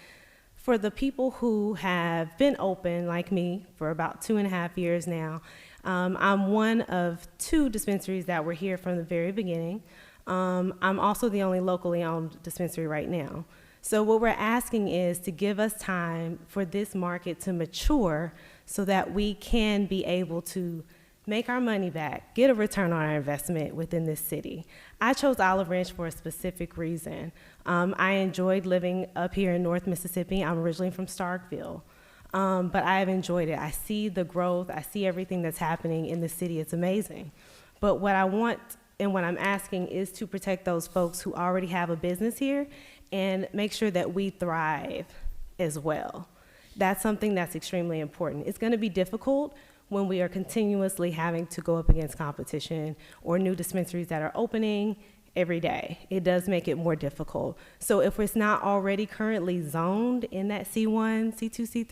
for the people who have been open, like me, for about 2.5 years now, I'm one of 2 dispensaries that were here from the very beginning. I'm also the only locally owned dispensary right now. So what we're asking is to give us time for this market to mature so that we can be able to make our money back, get a return on our investment within this city. I chose Olive Branch for a specific reason. I enjoyed living up here in North Mississippi. I'm originally from Starkville, but I have enjoyed it. I see the growth. I see everything that's happening in the city. It's amazing. But what I want and what I'm asking is to protect those folks who already have a business here and make sure that we thrive as well. That's something that's extremely important. It's going to be difficult when we are continuously having to go up against competition or new dispensaries that are opening every day. It does make it more difficult. So if it's not already currently zoned in that C1, C2,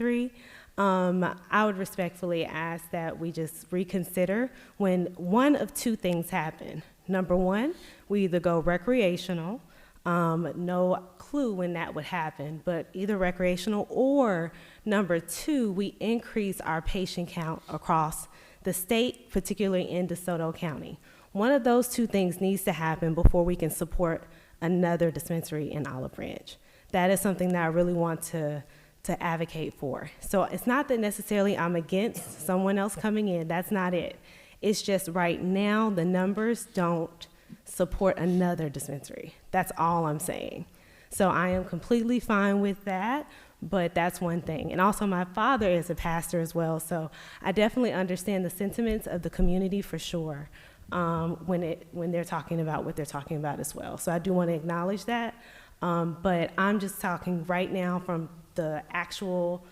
C3, I would respectfully ask that we just reconsider when one of 2 things happen. Number 1, we either go recreational, no clue when that would happen, but either recreational, or number 2, we increase our patient count across the state, particularly in DeSoto County. One of those 2 things needs to happen before we can support another dispensary in Olive Branch. That is something that I really want to advocate for. So it's not that necessarily I'm against someone else coming in. That's not it. It's just right now the numbers don't support another dispensary. That's all I'm saying. So I am completely fine with that, but that's one thing. And also my father is a pastor as well, so I definitely understand the sentiments of the community for sure when they're talking about what they're talking about as well. So I do want to acknowledge that, but I'm just talking right now from the actual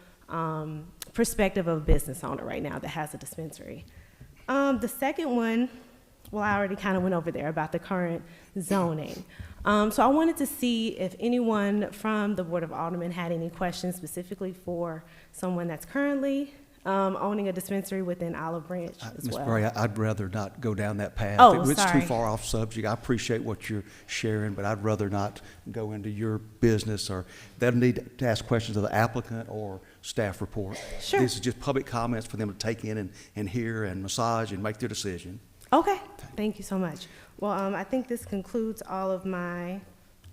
perspective of a business owner right now that has a dispensary. The second one, well, I already kind of went over there about the current zoning. So I wanted to see if anyone from the Board of Aldermen had any questions specifically for someone that's currently owning a dispensary within Olive Branch as Ms. well. Bray, I'd rather not go down that path. Oh, It's sorry. too far off subject. I appreciate what you're sharing, but I'd rather not go into your business, or they'll need to ask questions of the applicant or staff report. Sure. This is just public comments for them to take in and hear and massage and make their decision. Okay, thank you so much. Well, I think this concludes all of my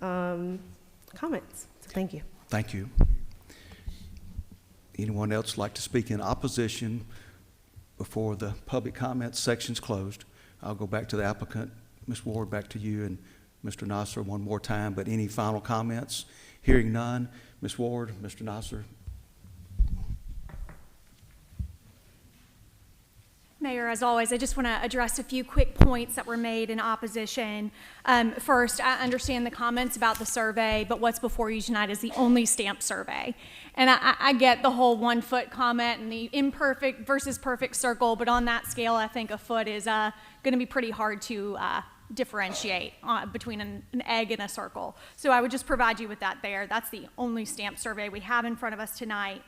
comments, so thank you. Thank you. Anyone else like to speak in opposition before the public comments section's closed, I'll go back to the applicant. Ms. Ward, back to you, and Mr. Nasser one more time, but any final comments? Hearing none. Ms. Ward, Mr. Nasser. Mayor, as always, I just want to address a few quick points that were made in opposition. First, I understand the comments about the survey, but what's before you tonight is the only stamped survey. And I get the whole 1 foot comment and the imperfect versus perfect circle, but on that scale, I think a foot is going to be pretty hard to differentiate between an egg and a circle. So I would just provide you with that there. That's the only stamped survey we have in front of us tonight.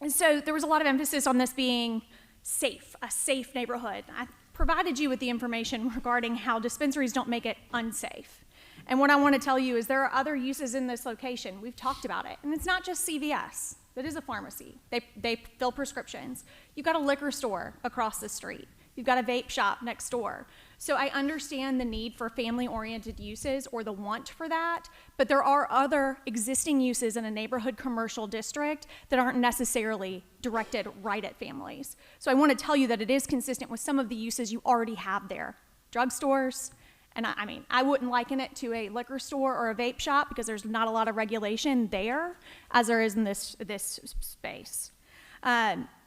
And so there was a lot of emphasis on this being safe, a safe neighborhood. I provided you with the information regarding how dispensaries don't make it unsafe. And what I want to tell you is there are other uses in this location. We've talked about it. And it's not just CVS. That is a pharmacy. They fill prescriptions. You've got a liquor store across the street. You've got a vape shop next door. So I understand the need for family-oriented uses or the want for that, but there are other existing uses in a neighborhood commercial district that aren't necessarily directed right at families. So I want to tell you that it is consistent with some of the uses you already have there. Drugstores, and I mean, I wouldn't liken it to a liquor store or a vape shop because there's not a lot of regulation there as there is in this space.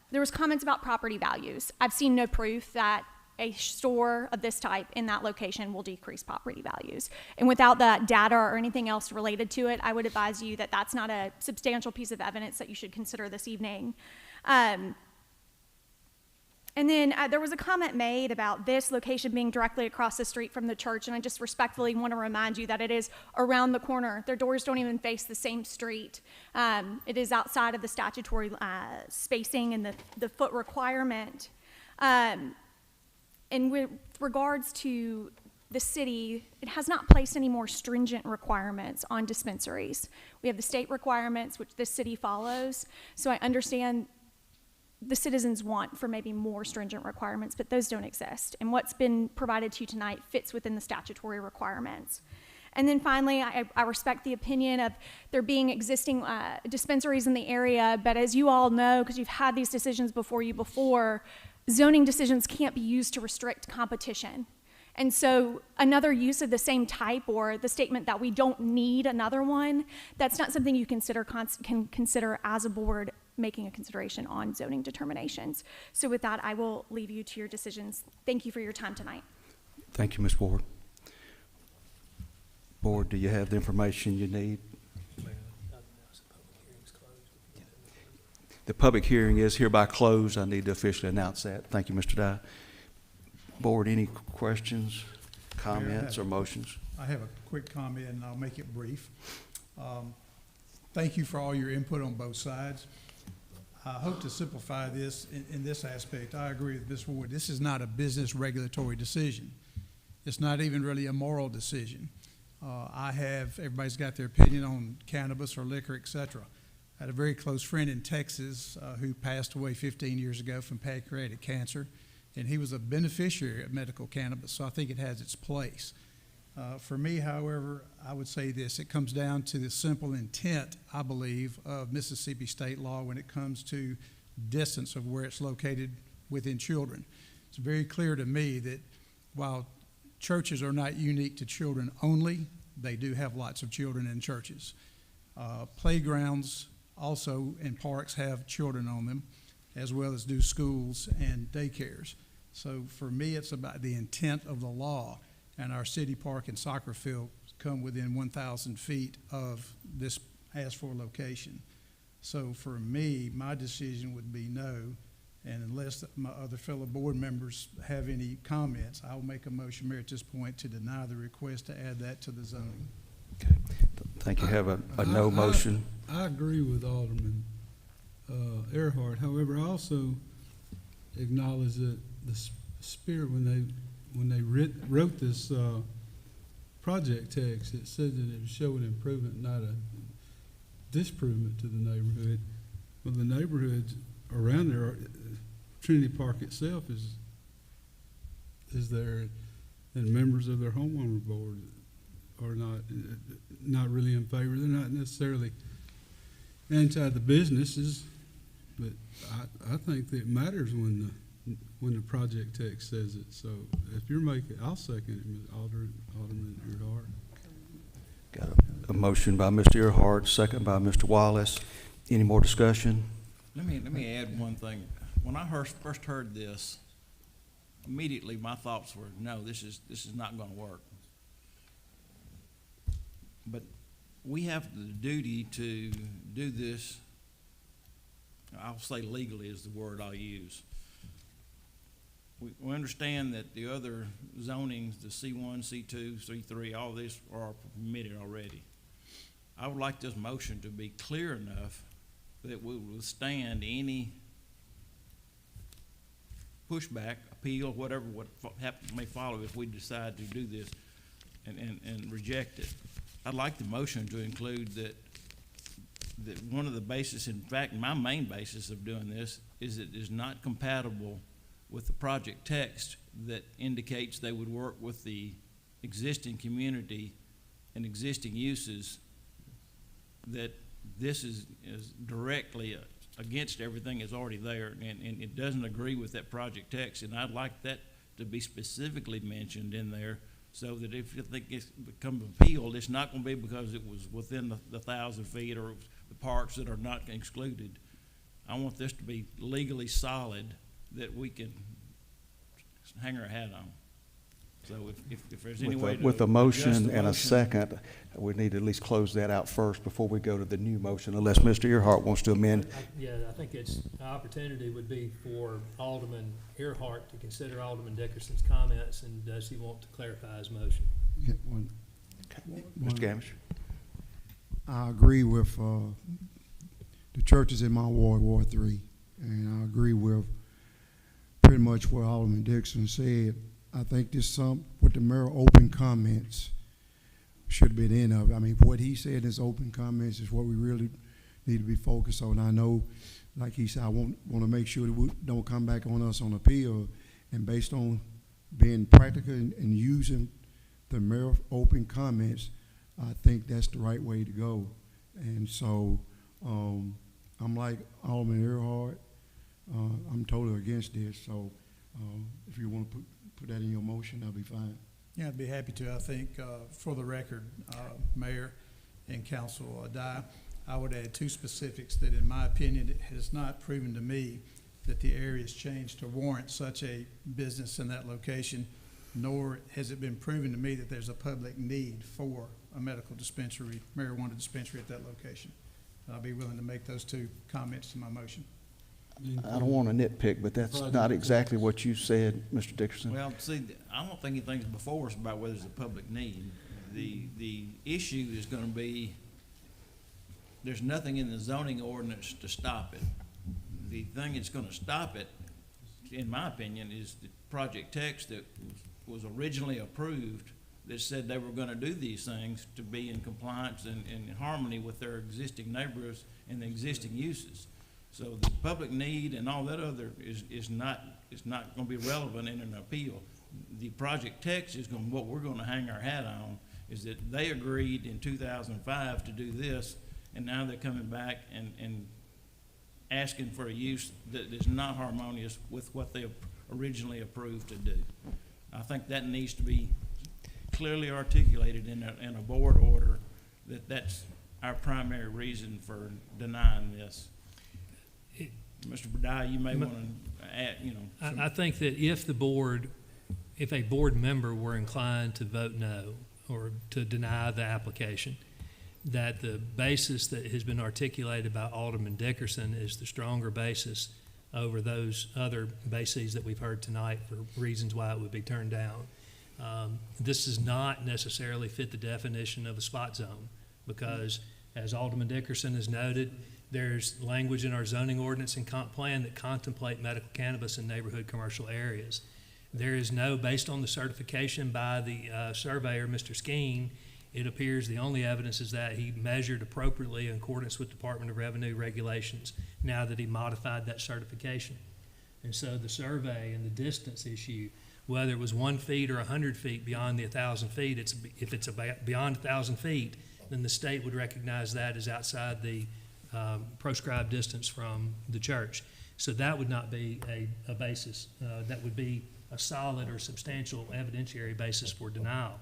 There was comments about property values. I've seen no proof that a store of this type in that location will decrease property values. And without that data or anything else related to it, I would advise you that that's not a substantial piece of evidence that you should consider this evening. And then there was a comment made about this location being directly across the street from the church, and I just respectfully want to remind you that it is around the corner. Their doors don't even face the same street. It is outside of the statutory spacing and the foot requirement. And with regards to the city, it has not placed any more stringent requirements on dispensaries. We have the state requirements, which this city follows, so I understand the citizens want for maybe more stringent requirements, but those don't exist. And what's been provided to you tonight fits within the statutory requirements. And then finally, I respect the opinion of there being existing dispensaries in the area, but as you all know, because you've had these decisions before you before, zoning decisions can't be used to restrict competition. And so another use of the same type or the statement that we don't need another one, that's not something you can consider as a board making a consideration on zoning determinations. So with that, I will leave you to your decisions. Thank you for your time tonight. Thank you, Ms. Ward. Board, do you have the information you need? The public hearing is hereby closed. I need to officially announce that. Thank you, Mr. Dye. Board, any questions, comments, or motions? I have a quick comment, and I'll make it brief. Thank you for all your input on both sides. I hope to simplify this in this aspect. I agree with Ms. Ward. This is not a business regulatory decision. It's not even really a moral decision. Everybody's got their opinion on cannabis or liquor, et cetera. I had a very close friend in Texas who passed away 15 years ago from pancreatic cancer, and he was a beneficiary of medical cannabis, so I think it has its place. For me, however, I would say this. It comes down to the simple intent, I believe, of Mississippi state law when it comes to distance of where it's located within children. It's very clear to me that while churches are not unique to children only, they do have lots of children in churches. Playgrounds also and parks have children on them, as well as do schools and daycares. So for me, it's about the intent of the law. And our city park and soccer field come within 1,000 feet of this asked-for location. So for me, my decision would be no, and unless my other fellow board members have any comments, I'll make a motion, Mayor, at this point to deny the request to add that to the zoning. Okay. Thank you. Have a no motion. I agree with Alderman Earhart. However, I also acknowledge that the spirit when they wrote this project text, it said that it would show an improvement, not a disprovement to the neighborhood. Well, the neighborhoods around there, Trinity Park itself is there, and members of their homeowner board are not really in favor. They're not necessarily anti the businesses, but I think that it matters when the project text says it. So if you're making, I'll second it, Ms. Alderman Earhart. Got a motion by Mr. Earhart, second by Mr. Wallace. Any more discussion? Let me add one thing. When I first heard this, immediately my thoughts were, no, this is not gonna work. But we have the duty to do this, I'll say legally is the word I'll use. We understand that the other zonings, the C1, C2, C3, all this are permitted already. I would like this motion to be clear enough that we will withstand any pushback, appeal, whatever may follow if we decide to do this and reject it. I'd like the motion to include that one of the basis, in fact, my main basis of doing this is it is not compatible with the project text that indicates they would work with the existing community and existing uses, that this is directly against everything that's already there, and it doesn't agree with that project text, and I'd like that to be specifically mentioned in there so that if you think it's become appealed, it's not going to be because it was within the 1,000 feet or the parks that are not excluded. I want this to be legally solid that we can hang our hat on. So if there's any way to With a adjust motion the and a motion- second, we need to at least close that out first before we go to the new motion, unless Mr. Earhart wants to amend. Yeah, I think the opportunity would be for Alderman Earhart to consider Alderman Dickerson's comments, and does he want to clarify his motion? Yeah, one- Mr. Gamish? I agree with the churches in my ward, Ward 3, and I agree with pretty much what Alderman Dixon said. I think what the mayor open comments should have been in of. I mean, what he said in his open comments is what we really need to be focused on. I know, like he said, I want to make sure that we don't come back on us on appeal, and based on being practical and using the mayor open comments, I think that's the right way to go. And so I'm like Alderman Earhart. I'm totally against this. So if you want to put that in your motion, that'll be fine. Yeah, I'd be happy to. I think for the record, Mayor and Council Dye, I would add two specifics that in my opinion, it has not proven to me that the area has changed to warrant such a business in that location, nor has it been proven to me that there's a public need for a medical dispensary, marijuana dispensary at that location. I'll be willing to make those two comments to my motion. I don't want to nitpick, but that's not exactly what you said, Mr. Dickerson. Well, see, I don't think anything's before us about whether there's a public need. The issue is gonna be, there's nothing in the zoning ordinance to stop it. The thing that's gonna stop it, in my opinion, is the project text that was originally approved that said they were gonna do these things to be in compliance and in harmony with their existing neighborhoods and the existing uses. So the public need and all that other is not gonna be relevant in an appeal. The project text is what we're gonna hang our hat on, is that they agreed in 2005 to do this, and now they're coming back and asking for a use that is not harmonious with what they originally approved to do. I think that needs to be clearly articulated in a board order, that's our primary reason for denying this. Mr. Dye, you may want to add, I think that if a board member were inclined to vote no or to deny the application, that the basis that has been articulated by Alderman Dickerson is the stronger basis over those other bases that we've heard tonight for reasons why it would be turned down. This does not necessarily fit the definition of a spot zone because, as Alderman Dickerson has noted, there's language in our zoning ordinance and comp plan that contemplate medical cannabis in neighborhood commercial areas. There is no, based on the certification by the surveyor, Mr. Skeen, it appears the only evidence is that he measured appropriately in accordance with Department of Revenue regulations now that he modified that certification. And so the survey and the distance issue, whether it was 1 feet or 100 feet beyond the 1,000 feet, if it's beyond 1,000 feet, then the state would recognize that as outside the proscribed distance from the church. So that would not be a basis. That would be a solid or substantial evidentiary basis for denial.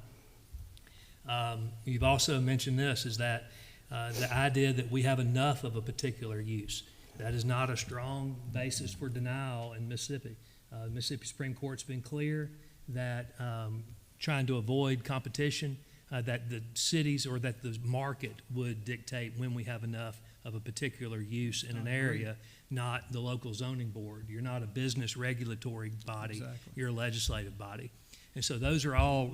You've also mentioned this, is that the idea that we have enough of a particular use. That is not a strong basis for denial in Mississippi. Mississippi Supreme Court's been clear that trying to avoid competition, that the cities or that the market would dictate when we have enough of a particular use in an area, not the local zoning board. You're not a business regulatory body. Exactly. You're a legislative body. And so those are all,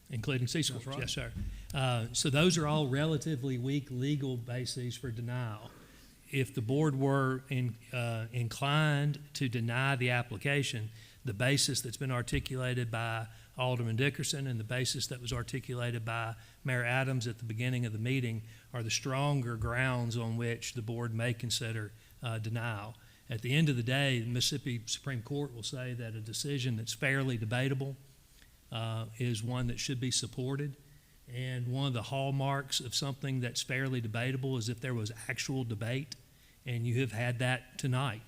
including C-stores, That's right. yes, sir. So those are all relatively weak legal bases for denial. If the board were inclined to deny the application, the basis that's been articulated by Alderman Dickerson and the basis that was articulated by Mayor Adams at the beginning of the meeting are the stronger grounds on which the board may consider denial. At the end of the day, the Mississippi Supreme Court will say that a decision that's fairly debatable is one that should be supported. And one of the hallmarks of something that's fairly debatable is if there was actual debate, and you have had that tonight.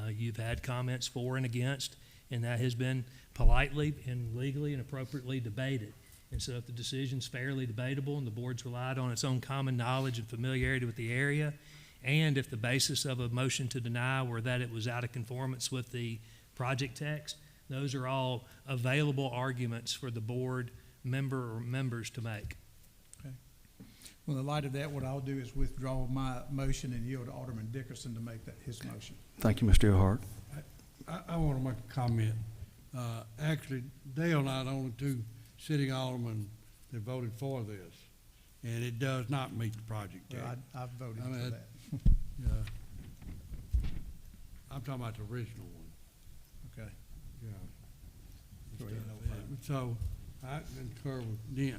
You've had comments for and against, and that has been politely and legally and appropriately debated. And so if the decision's fairly debatable and the board's relied on its own common knowledge and familiarity with the area, and if the basis of a motion to deny were that it was out of conformance with the project text, those are all available arguments for the board member or members to make. Well, in the light of that, what I'll do is withdraw my motion and yield to Alderman Dickerson to make that his motion. Thank you, Mr. Earhart. I want to make a comment. Actually, Dale and I are the only two sitting aldermen that voted for this, and it does not meet the project Well, text. I voted I mean, for that. I'm talking about the original one. Okay. Yeah. Go ahead. So I concur with Dale.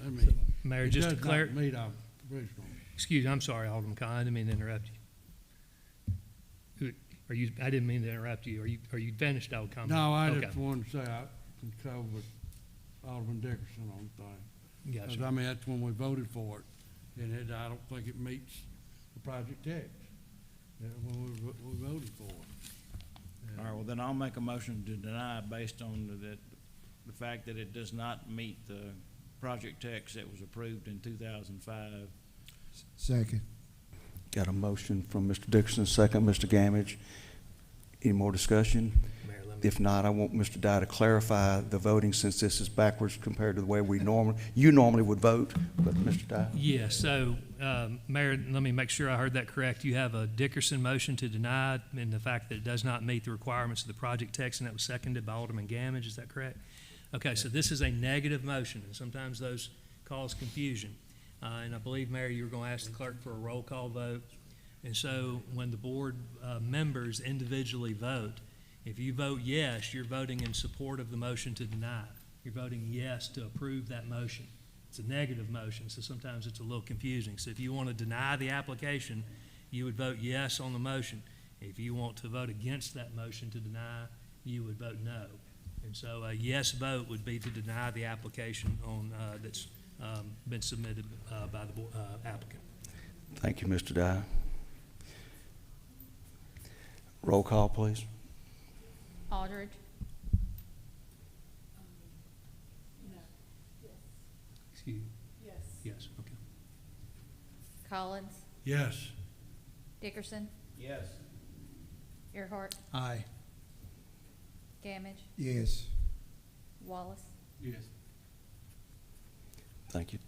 I mean, Mayor, it just to does clar- not meet our original. Excuse me, I'm sorry, Alderman Khan, I didn't mean to interrupt you. Are you, I didn't mean to interrupt you. Are you finished, I would comment? No, I Okay. just wanted to say I concur with Alderman Dickerson on the thing. Gotcha. 'Cause, I mean, that's when we voted for it, and I don't think it meets the project text, when we voted for it. All right, well, then I'll make a motion to deny based on the fact that it does not meet the project text that was approved in 2005. Second. Got a motion from Mr. Dickerson, second, Mr. Gamage. Any more discussion? Mayor, let me- If not, I want Mr. Dye to clarify the voting since this is backwards compared to the way you normally would vote, but Mr. Dye? Yeah, so, Mayor, let me make sure I heard that correct. You have a Dickerson motion to deny in the fact that it does not meet the requirements of the project text, and that was seconded by Alderman Gamage, is that correct? Okay, so this is a negative motion, and sometimes those cause confusion. And I believe, Mayor, you were going to ask the clerk for a roll call vote. And so when the board members individually vote, if you vote yes, you're voting in support of the motion to deny. You're voting yes to approve that motion. It's a negative motion, so sometimes it's a little confusing. So if you want to deny the application, you would vote yes on the motion. If you want to vote against that motion to deny, you would vote no. And so a yes vote would be to deny the application on, that's been submitted by the applicant. Thank you, Mr. Dye. Roll call, please. Aldridge. Excuse me? Yes, okay. Collins. Yes. Dickerson. Yes. Earhart. Aye. Gamage. Yes. Wallace. Yes. Thank you.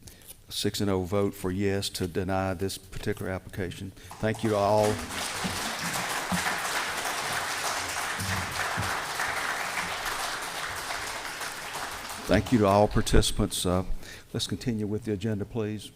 A 6-0 vote for yes to deny this particular application. Thank you to all. Thank you to all participants. Let's continue with the agenda, please.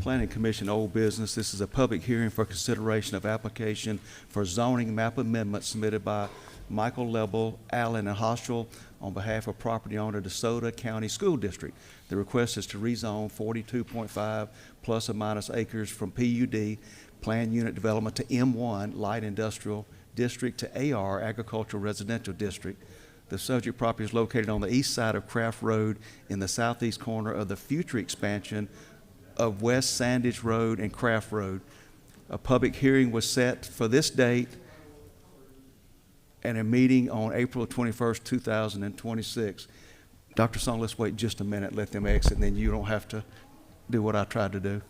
Planning Commission old business. This is a public hearing for consideration of application for zoning map amendment submitted by Michael Lebel, Allen, and Hostral on behalf of property owner DeSoto County School District. The request is to rezone 42.5 plus or minus acres from PUD, Planned Unit Development, to M1, Light Industrial District, to AR, Agricultural Residential District. The subject property is located on the east side of Craft Road in the southeast corner of the future expansion of West Sandage Road and Craft Road. A public hearing was set for this date and a meeting on April 21st, 2026. Dr. Song, let's wait just a minute, let them exit, and then you don't have to do what I tried to do.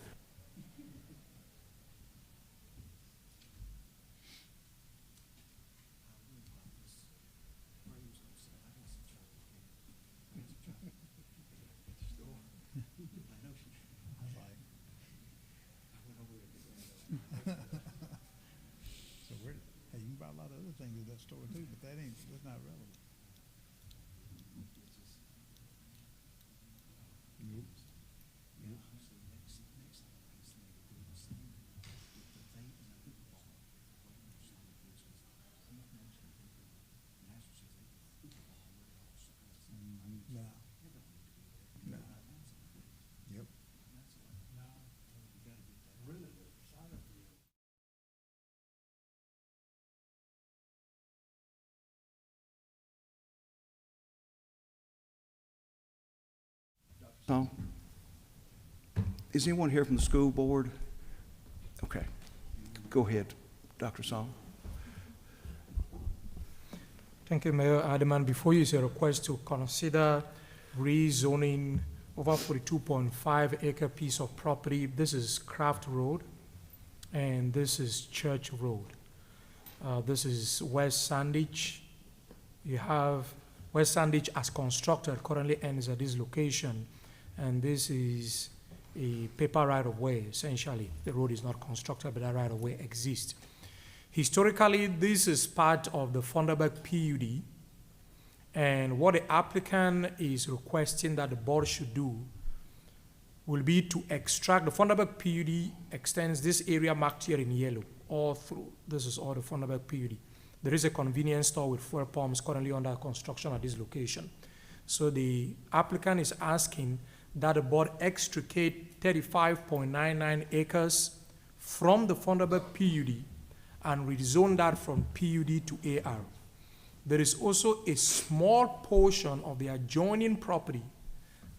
So where, hey, you can buy a lot of other things at that store too, but that's not relevant. Nope. Nope. No. No. Yep. Song? Is anyone here from the school board? Okay. Go ahead, Dr. Song. Thank you, Mayor Aldermen. Before you is a request to consider rezoning over 42.5 acre piece of property. This is Craft Road, and this is Church Road. This is West Sandage. You have West Sandage as constructed currently ends at this location, and this is a paper right-of-way, essentially. The road is not constructed, but that right-of-way exists. Historically, this is part of the Funderburg PUD, and what the applicant is requesting that the board should do will be to extract, the Funderburg PUD extends this area marked here in yellow, all through. This is all the Funderburg PUD. There is a convenience store with fuel pumps currently under construction at this location. So the applicant is asking that the board extricate 35.99 acres from the Funderburg PUD and rezone that from PUD to AR. There is also a small portion of the adjoining property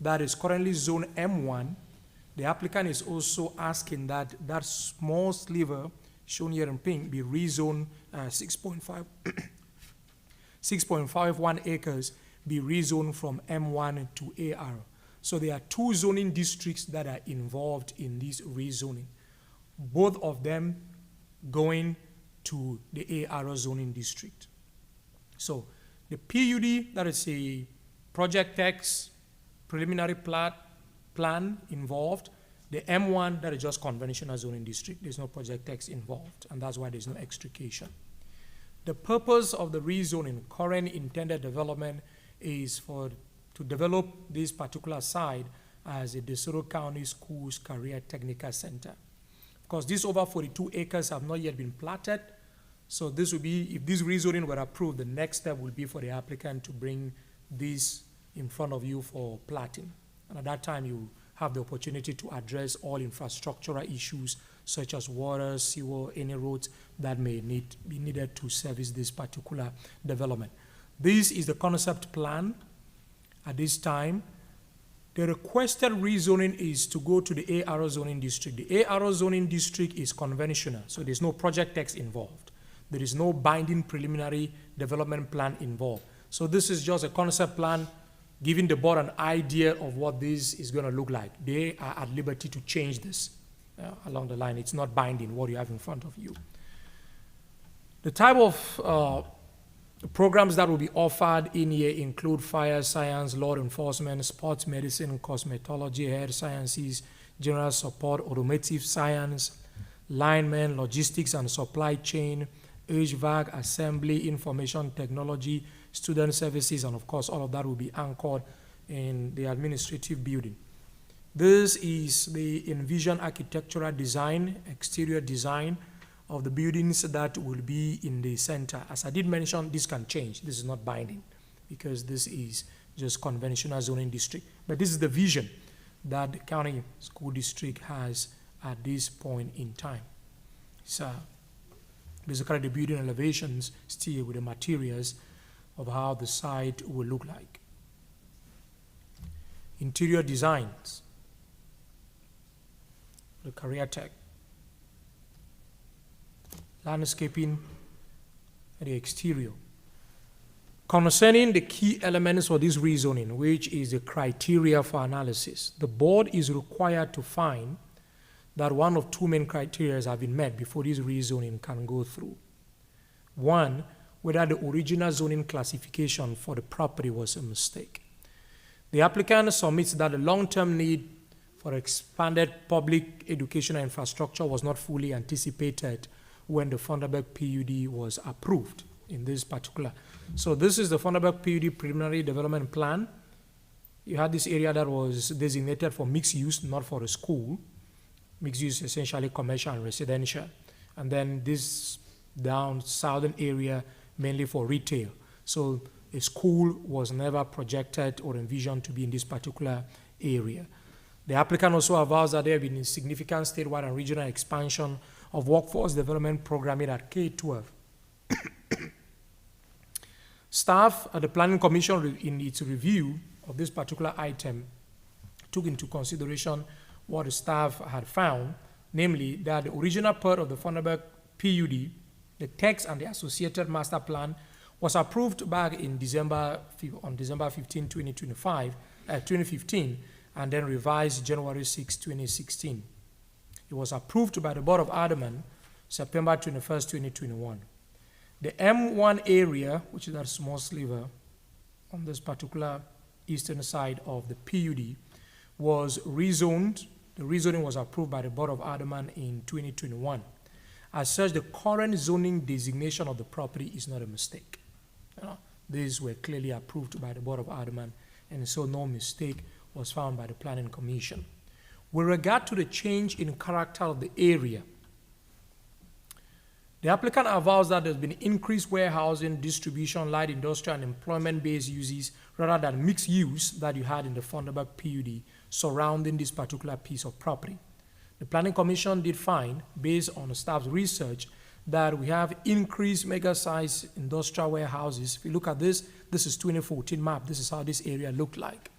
that is currently zone M1. The applicant is also asking that that small sliver shown here in pink be rezoned 6.51 acres be rezoned from M1 to AR. So there are two zoning districts that are involved in this rezoning, both of them going to the AR zoning district. So the PUD, that is a project text preliminary plan involved. The M1, that is just conventional zoning district. There's no project text involved, and that's why there's no extrication. The purpose of the rezoning, current intended development, is to develop this particular site as a DeSoto County Schools Career Technical Center. Of course, these over 42 acres have not yet been platted, so this would be, if this rezoning were approved, the next step will be for the applicant to bring this in front of you for platting. And at that time, you have the opportunity to address all infrastructural issues such as water, sewer, any roads that may be needed to service this particular development. This is the concept plan at this time. The requested rezoning is to go to the AR zoning district. The AR zoning district is conventional, so there's no project text involved. There is no binding preliminary development plan involved. So this is just a concept plan giving the board an idea of what this is going to look like. They are at liberty to change this along the line. It's not binding what you have in front of you. The type of programs that will be offered in here include fire science, law enforcement, sports medicine, cosmetology, health sciences, general support, automotive science, linemen, logistics and supply chain, HVAC, assembly, information technology, student services, and of course all of that will be anchored in the administrative building. This is the envisioned architectural design, exterior design of the buildings that will be in the center. As I did mention, this can change. This is not binding because this is just conventional zoning district. But this is the vision that the county school district has at this point in time. So basically the building elevations still with the materials of how the site will look like. Interior designs. the career tech. Landscaping and the exterior. Concerning the key elements for this rezoning, which is the criteria for analysis, the board is required to find that one of two main criteria have been met before this rezoning can go through. One, whether the original zoning classification for the property was a mistake. The applicant submits that the long-term need for expanded public educational infrastructure was not fully anticipated when the Thunderbird PUD was approved in this particular. So this is the Thunderbird PUD preliminary development plan. You had this area that was designated for mixed use, not for a school. Mixed use essentially commercial and residential. And then this down southern area mainly for retail. So a school was never projected or envisioned to be in this particular area. The applicant also avows that there have been significant statewide and regional expansion of workforce development programming at K-12. Staff at the Planning Commission in its review of this particular item took into consideration what the staff had found, namely that the original part of the Thunderbird PUD, the text and the associated master plan was approved back in December 15, 2015, and then revised January 6, 2016. It was approved by the Board of Aldermen September 21st, 2021. The M1 area, which is that small sliver on this particular eastern side of the PUD, was rezoned. The rezoning was approved by the Board of Aldermen in 2021. As such, the current zoning designation of the property is not a mistake. These were clearly approved by the Board of Aldermen, and so no mistake was found by the Planning Commission. With regard to the change in character of the area, the applicant avows that there's been increased warehousing, distribution, light industrial, and employment-based uses rather than mixed use that you had in the Thunderbird PUD surrounding this particular piece of property. The Planning Commission did find, based on the staff's research, that we have increased mega-sized industrial warehouses. If you look at this, this is 2014 map. This is how this area looked like.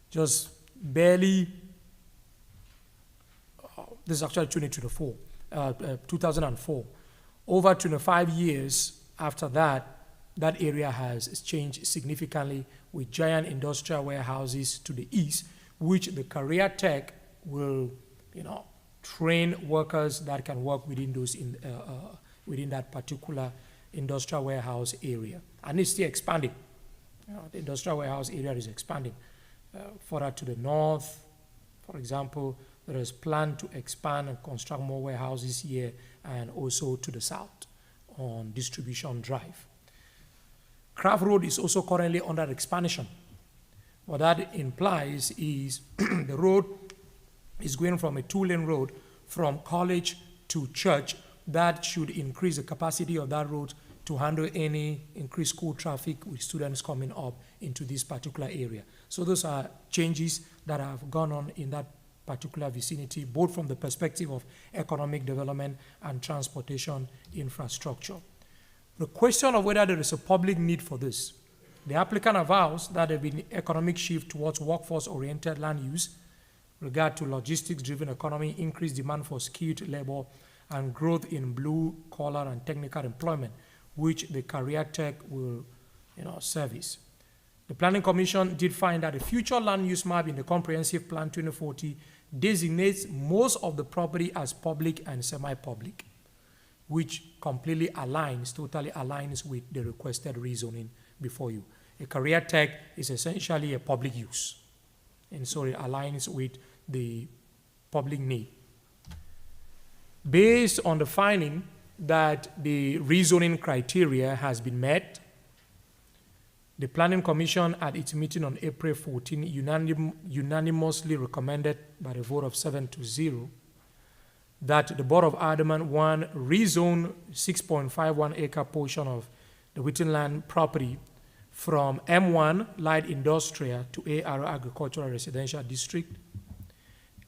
Just barely, this is actually 2004. Over 25 years after that, that area has changed significantly with giant industrial warehouses to the east, which the career tech will, train workers that can work within those within that particular industrial warehouse area, and it's still expanding. The industrial warehouse area is expanding further to the north. For example, there is plan to expand and construct more warehouses here, and also to the south on Distribution Drive. Craft Road is also currently under expansion. What that implies is the road is going from a two-lane road from College to Church. That should increase the capacity of that road to handle any increased school traffic with students coming up into this particular area. So those are changes that have gone on in that particular vicinity, both from the perspective of economic development and transportation infrastructure. The question of whether there is a public need for this, the applicant avows that there has been economic shift towards workforce-oriented land use, regard to logistics-driven economy, increased demand for skilled labor, and growth in blue-collar and technical employment, which the career tech will service. The Planning Commission did find that the future land use map in the Comprehensive Plan 2040 designates most of the property as public and semi-public, which completely totally aligns with the requested rezoning before you. A career tech is essentially a public use, and so it aligns with the public need. Based on the finding that the rezoning criteria has been met, the Planning Commission at its meeting on April 14 unanimously recommended by the vote of 7-0 that the Board of Aldermen, one, rezone 6.51 acre portion of the Wittenland property from M1 light industrial to AR agricultural residential district,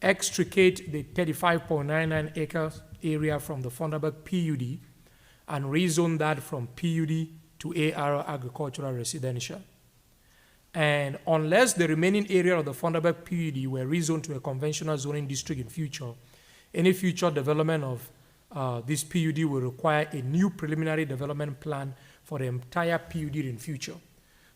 extricate the 35.99 acre area from the Thunderbird PUD and rezone that from PUD to AR agricultural residential. And unless the remaining area of the Thunderbird PUD were rezoned to a conventional zoning district in future, any future development of this PUD will require a new preliminary development plan for the entire PUD in future.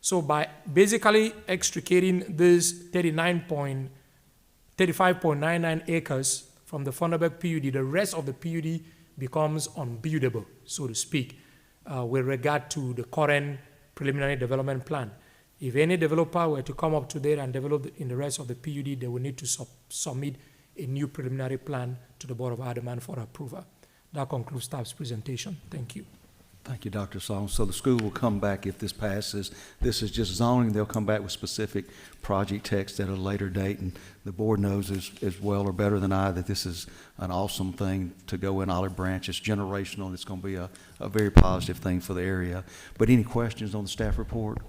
So by basically extricating this 35.99 acres from the Thunderbird PUD, the rest of the PUD becomes unbuildable, so to speak, with regard to the current preliminary development plan. If any developer were to come up to there and develop in the rest of the PUD, they will need to submit a new preliminary plan to the Board of Aldermen for approval. That concludes staff's presentation. Thank you. Thank you, Dr. Song. So the school will come back if this passes. This is just zoning. They'll come back with specific project text at a later date, and the board knows as well or better than I that this is an awesome thing to go in Olive Branch. It's generational, and it's going to be a very positive thing for the area. But any questions on the staff report?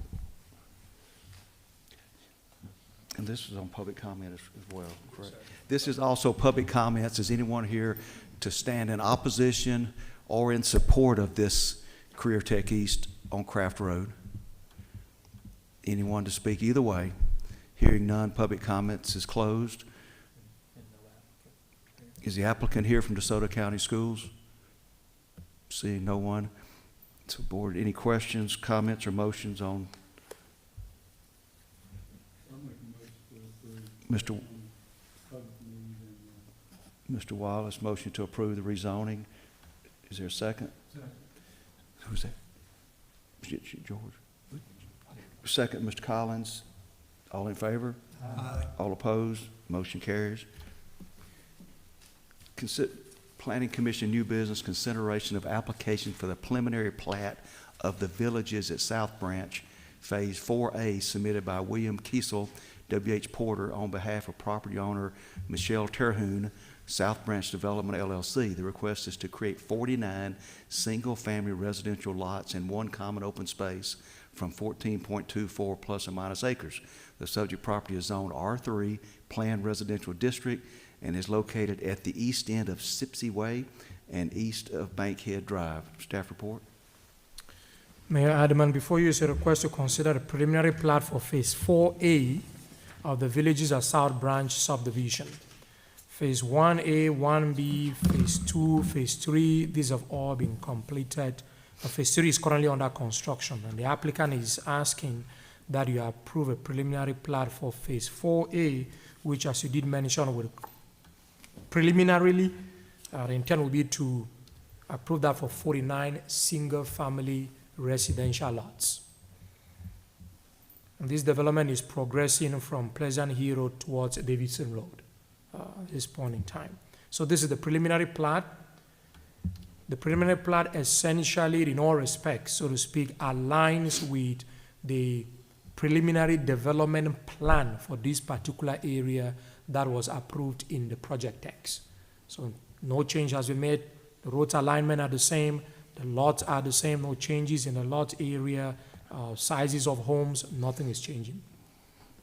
And this is on public comment as well, correct? This is also public comments. Is anyone here to stand in opposition or in support of this Career Tech East on Craft Road? Anyone to speak either way? Hearing none, public comments is closed. Is the applicant here from DeSoto County Schools? Seeing no one. So board, any questions, comments, or motions on? Mr. Wallace, motion to approve the rezoning. Is there a second? Second. Who's that? George. Second, Mr. Collins. All in favor? Aye. All opposed? Motion carries. Planning Commission new business consideration of application for the preliminary plat of the villages at South Branch, Phase 4A, submitted by William Kiesel, W.H. Porter, on behalf of property owner Michelle Terhune, South Branch Development, LLC. The request is to create 49 single-family residential lots and one common open space from 14.24 plus or minus acres. The subject property is zoned R3, Planned Residential District, and is located at the east end of Sipsey Way and east of Bankhead Drive. Staff report. Mayor Alderman, before you is a request to consider the preliminary plat for Phase 4A of the Villages at South Branch subdivision. Phase 1A, 1B, Phase 2, Phase 3, these have all been completed. Phase 3 is currently under construction, and the applicant is asking that you approve a preliminary plat for Phase 4A, which, as you did mention, will preliminarily, the intent will be to approve that for 49 single-family residential lots. And this development is progressing from Pleasant Hill Road towards Davidson Road at this point in time. So this is the preliminary plat. The preliminary plat essentially, in all respects, so to speak, aligns with the preliminary development plan for this particular area that was approved in the project text. So no change has been made. The roads alignment are the same. The lots are the same. No changes in the lot area, sizes of homes, nothing is changing.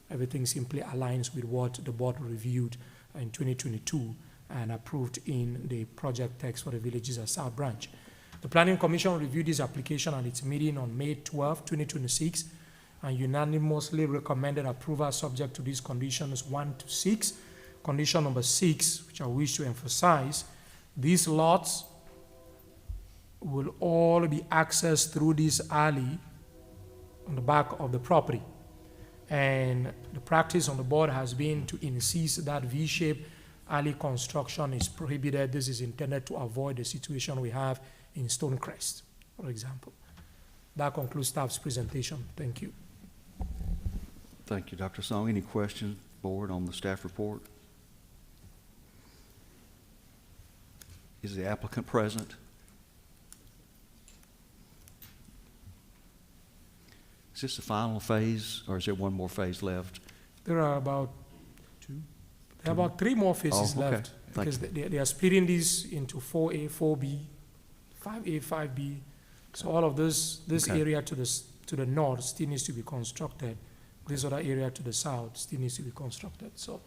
Everything simply aligns with what the board reviewed in 2022 and approved in the project text for the Villages at South Branch. The Planning Commission reviewed this application at its meeting on May 12, 2026, and unanimously recommended approval subject to these conditions 1 to 6. Condition number 6, which I wish to emphasize, these lots will all be accessed through this alley on the back of the property. And the practice on the board has been to insist that V-shaped alley construction is prohibited. This is intended to avoid the situation we have in Stonecrest, for example. That concludes staff's presentation. Thank you. Thank you, Dr. Song. Any questions, board, on the staff report? Is the applicant present? Is this the final phase, or is there one more phase left? There are about There are about 3 more phases left, because they are splitting these into 4A, 4B, 5A, 5B. So all of this area to the north still needs to be constructed. This other area to the south still needs to be constructed. So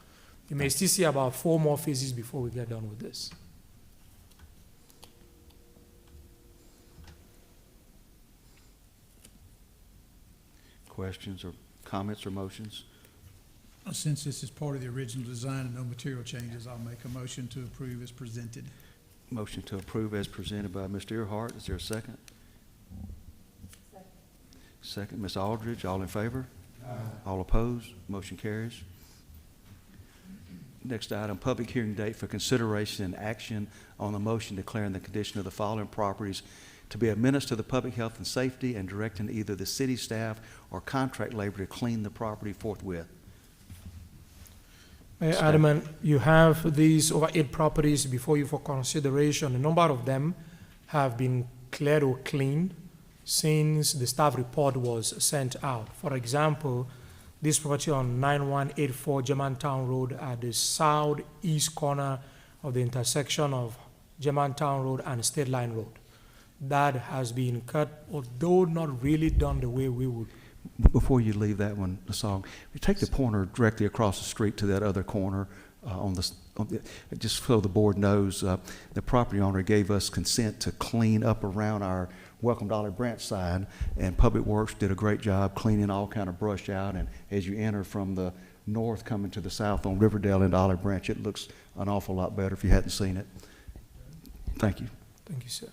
you may still see about 4 more phases before we get done with this. Questions or comments or motions? Since this is part of the original design and no material changes, I'll make a motion to approve as presented. Motion to approve as presented by Mr. Earhart. Is there a second? Second, Ms. Aldridge. All in favor? All opposed? Motion carries. Next item, public hearing date for consideration and action on the motion declaring the condition of the following properties to be a menace to the public health and safety and directing either the city staff or contract labor to clean the property forthwith. Mayor Alderman, you have these over 8 properties before you for consideration. A number of them have been cleared or cleaned since the staff report was sent out. For example, this property on 9184 Germantown Road at the southeast corner of the intersection of Germantown Road and State Line Road. That has been cut, although not really done the way we would. Before you leave that one, the song, you take the pointer directly across the street to that other corner just so the board knows, the property owner gave us consent to clean up around our Welcome to Olive Branch sign, and Public Works did a great job cleaning all kind of brush out. And as you enter from the north coming to the south on Riverdale into Olive Branch, it looks an awful lot better if you hadn't seen it. Thank you. Thank you, sir.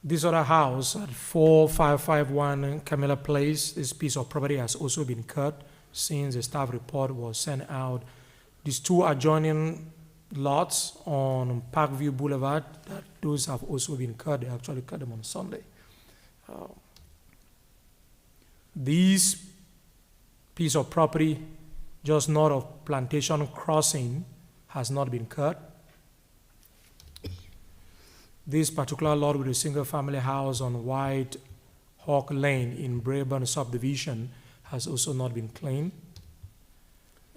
This other house at 4551 Camilla Place, this piece of property has also been cut since the staff report was sent out. These 2 adjoining lots on Parkview Boulevard, those have also been cut. They actually cut them on Sunday. This piece of property just north of Plantation Crossing has not been cut. This particular lot with a single-family house on White Hawk Lane in Braeburn subdivision has also not been cleaned.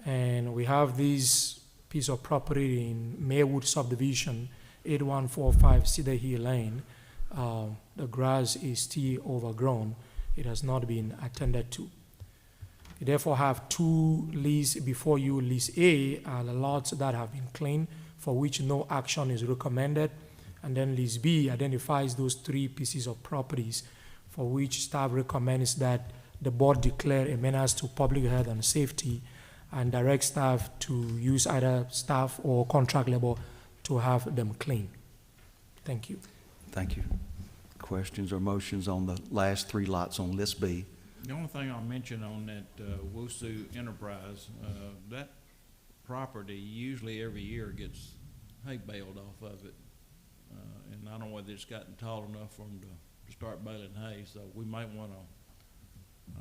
And we have this piece of property in Maywood subdivision, 8145 Cedar Hill Lane. The grass is still overgrown. It has not been attended to. You therefore have 2 leases before you. Lease A are the lots that have been cleaned, for which no action is recommended. And then Lease B identifies those 3 pieces of properties for which staff recommends that the board declare a menace to public health and safety and direct staff to use either staff or contract labor to have them clean. Thank you. Thank you. Questions or motions on the last 3 lots on List B? The only thing I'll mention on that Wusu Enterprise, that property usually every year gets hay baled off of it. And I don't know whether it's gotten tall enough for them to start baling hay, so we might want to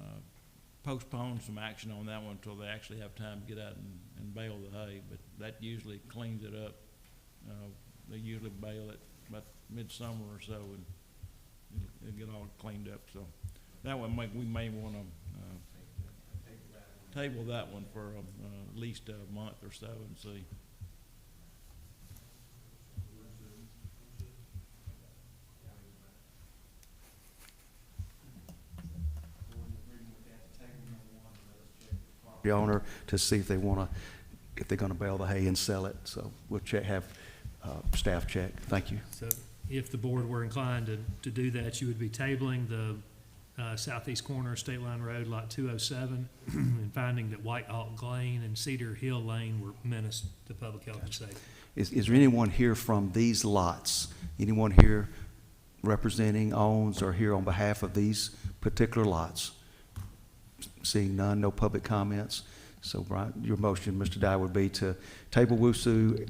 postpone some action on that one until they actually have time to get out and bale the hay, but that usually cleans it up. They usually bale it about midsummer or so, and it'll get all cleaned up. So that one we may want to table that one for at least a month or so and see. The owner to see if they want to, if they're going to bale the hay and sell it. So we'll have staff check. Thank you. So if the board were inclined to do that, you would be tabling the southeast corner of State Line Road, lot 207, and finding that White Hawk Lane and Cedar Hill Lane were menaced to public health and safety. Is there anyone here from these lots? Anyone here representing, owns, or here on behalf of these particular lots? Seeing none, no public comments. So, Brian, your motion, Mr. Dye, would be to table Wusu,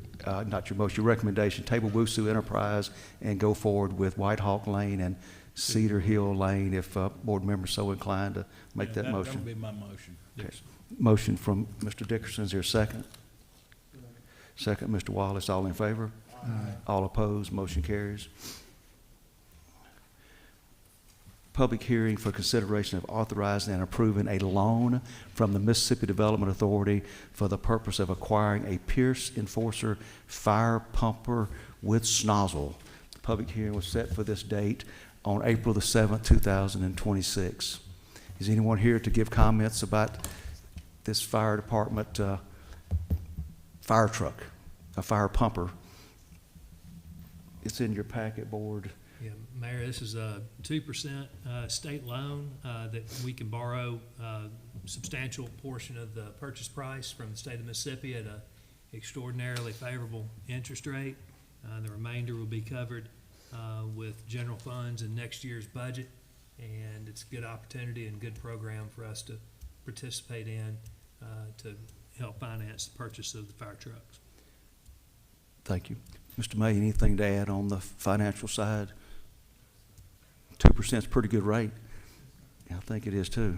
not your motion, your recommendation, table Wusu Enterprise and go forward with White Hawk Lane and Cedar Hill Lane if board members so inclined to make that motion. That would be my motion. Okay. Motion from Mr. Dickerson. Is there a second? Second, Mr. Wallace. All in favor? Aye. All opposed? Motion carries. Public hearing for consideration of authorizing and approving a loan from the Mississippi Development Authority for the purpose of acquiring a Pierce Enforcer fire pumper with snozzle. The public hearing was set for this date on April the 7th, 2026. Is anyone here to give comments about this fire department fire truck, a fire pumper? It's in your packet, board. Yeah, Mayor, this is a 2% state loan that we can borrow a substantial portion of the purchase price from the state of Mississippi at a extraordinarily favorable interest rate. The remainder will be covered with general funds in next year's budget, and it's a good opportunity and good program for us to participate in to help finance the purchase of the fire trucks. Thank you. Mr. May, anything to add on the financial side? 2% is a pretty good rate. I think it is too.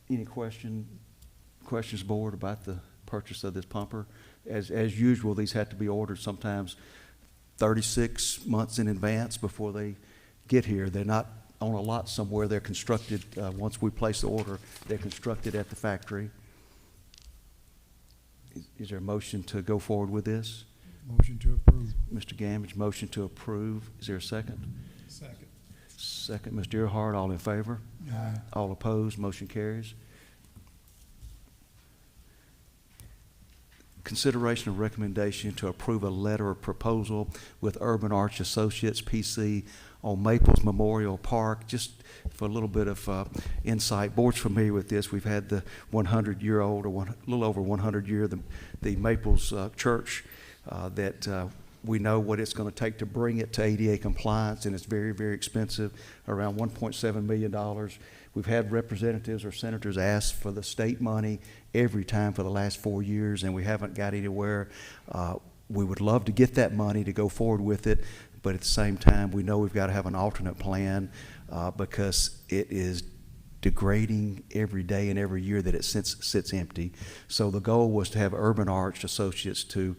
Any questions, board, about the purchase of this pumper? As usual, these have to be ordered sometimes 36 months in advance before they get here. They're not on a lot somewhere. They're constructed, once we place the order, they're constructed at the factory. Is there a motion to go forward with this? Motion to approve. Mr. Gamage, motion to approve. Is there a second? Second. Second, Mr. Earhart, all in favor? Aye. All opposed, motion carries. Consideration of recommendation to approve a letter of proposal with Urban Arch Associates, PC, on Maples Memorial Park. Just for a little bit of insight, board's familiar with this. We've had the 100-year-old, or a little over 100-year, the Maples Church that we know what it's going to take to bring it to ADA compliance, and it's very, very expensive, around $1.7 million. We've had representatives or senators ask for the state money every time for the last 4 years, and we haven't got anywhere. We would love to get that money to go forward with it, but at the same time, we know we've got to have an alternate plan because it is degrading every day and every year that it sits empty. So the goal was to have Urban Arch Associates to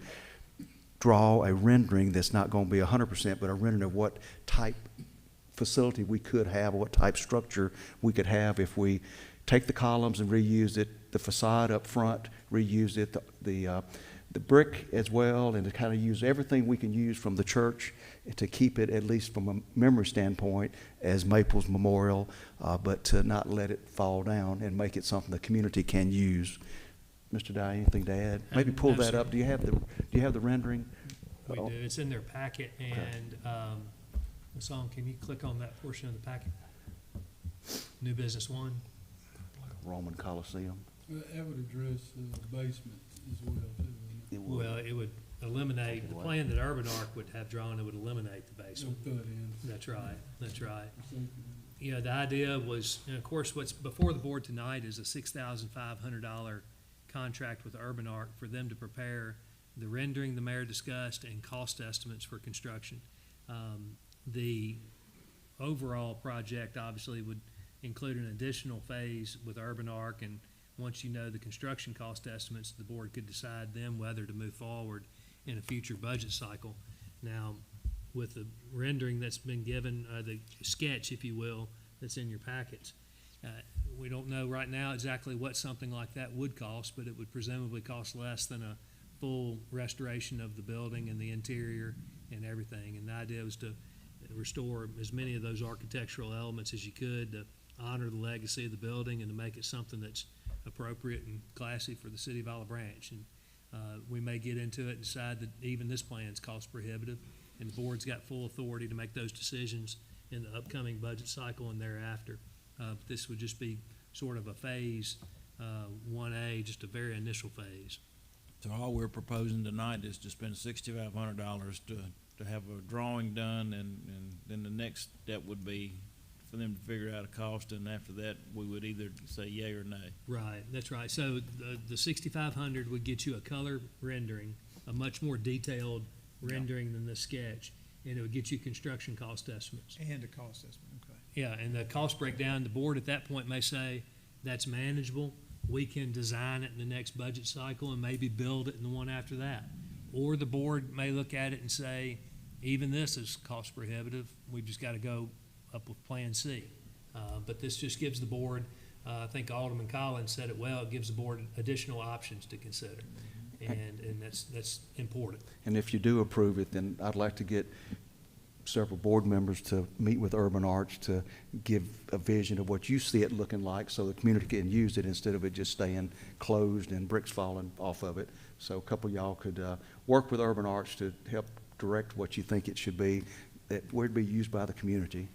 draw a rendering that's not going to be 100%, but a rendering of what type facility we could have, or what type structure we could have if we take the columns and reuse it, the facade up front, reuse it, the brick as well, and to kind of use everything we can use from the church to keep it, at least from a memory standpoint, as Maples Memorial, but to not let it fall down and make it something the community can use. Mr. Dye, anything to add? Maybe pull No, that sir. up. Do you have the rendering? We do. It's in their packet, and Hassan, can you click on that portion of the packet? New business one. Roman Coliseum. That would address the basement as well, too, wouldn't it? It would. Well, it would eliminate, the plan that Urban Arc would have drawn, it would eliminate the basement. They'll put in. That's right, that's right. something. You know, the idea was, and of course, what's before the board tonight is a $6,500 contract with Urban Arc for them to prepare the rendering the mayor discussed and cost estimates for construction. The overall project obviously would include an additional phase with Urban Arc, and once you know the construction cost estimates, the board could decide then whether to move forward in a future budget cycle. Now, with the rendering that's been given, the sketch, if you will, that's in your packets, we don't know right now exactly what something like that would cost, but it would presumably cost less than a full restoration of the building and the interior and everything. And the idea was to restore as many of those architectural elements as you could to honor the legacy of the building and to make it something that's appropriate and classy for the city of Olive Branch. And we may get into it and decide that even this plan's cost prohibitive, and the board's got full authority to make those decisions in the upcoming budget cycle and thereafter. But this would just be sort of a phase 1A, just a very initial phase. So all we're proposing tonight is to spend $6,500 to have a drawing done, and then the next step would be for them to figure out a cost, and after that, we would either say yay or nay. Right, that's right. So the 6,500 would get you a color rendering, a much more detailed rendering than the sketch, and it would get you construction cost estimates. And a cost estimate, okay. Yeah, and the cost breakdown, the board at that point may say, that's manageable. We can design it in the next budget cycle and maybe build it in the one after that. Or the board may look at it and say, even this is cost prohibitive. We've just got to go up with Plan C. But this just gives the board, I think Alderman Collins said it well, it gives the board additional options to consider. And that's important. And if you do approve it, then I'd like to get several board members to meet with Urban Arch to give a vision of what you see it looking like so the community can use it instead of it just staying closed and bricks falling off of it. So a couple of y'all could work with Urban Arch to help direct what you think it should be, where it'd be used by the community.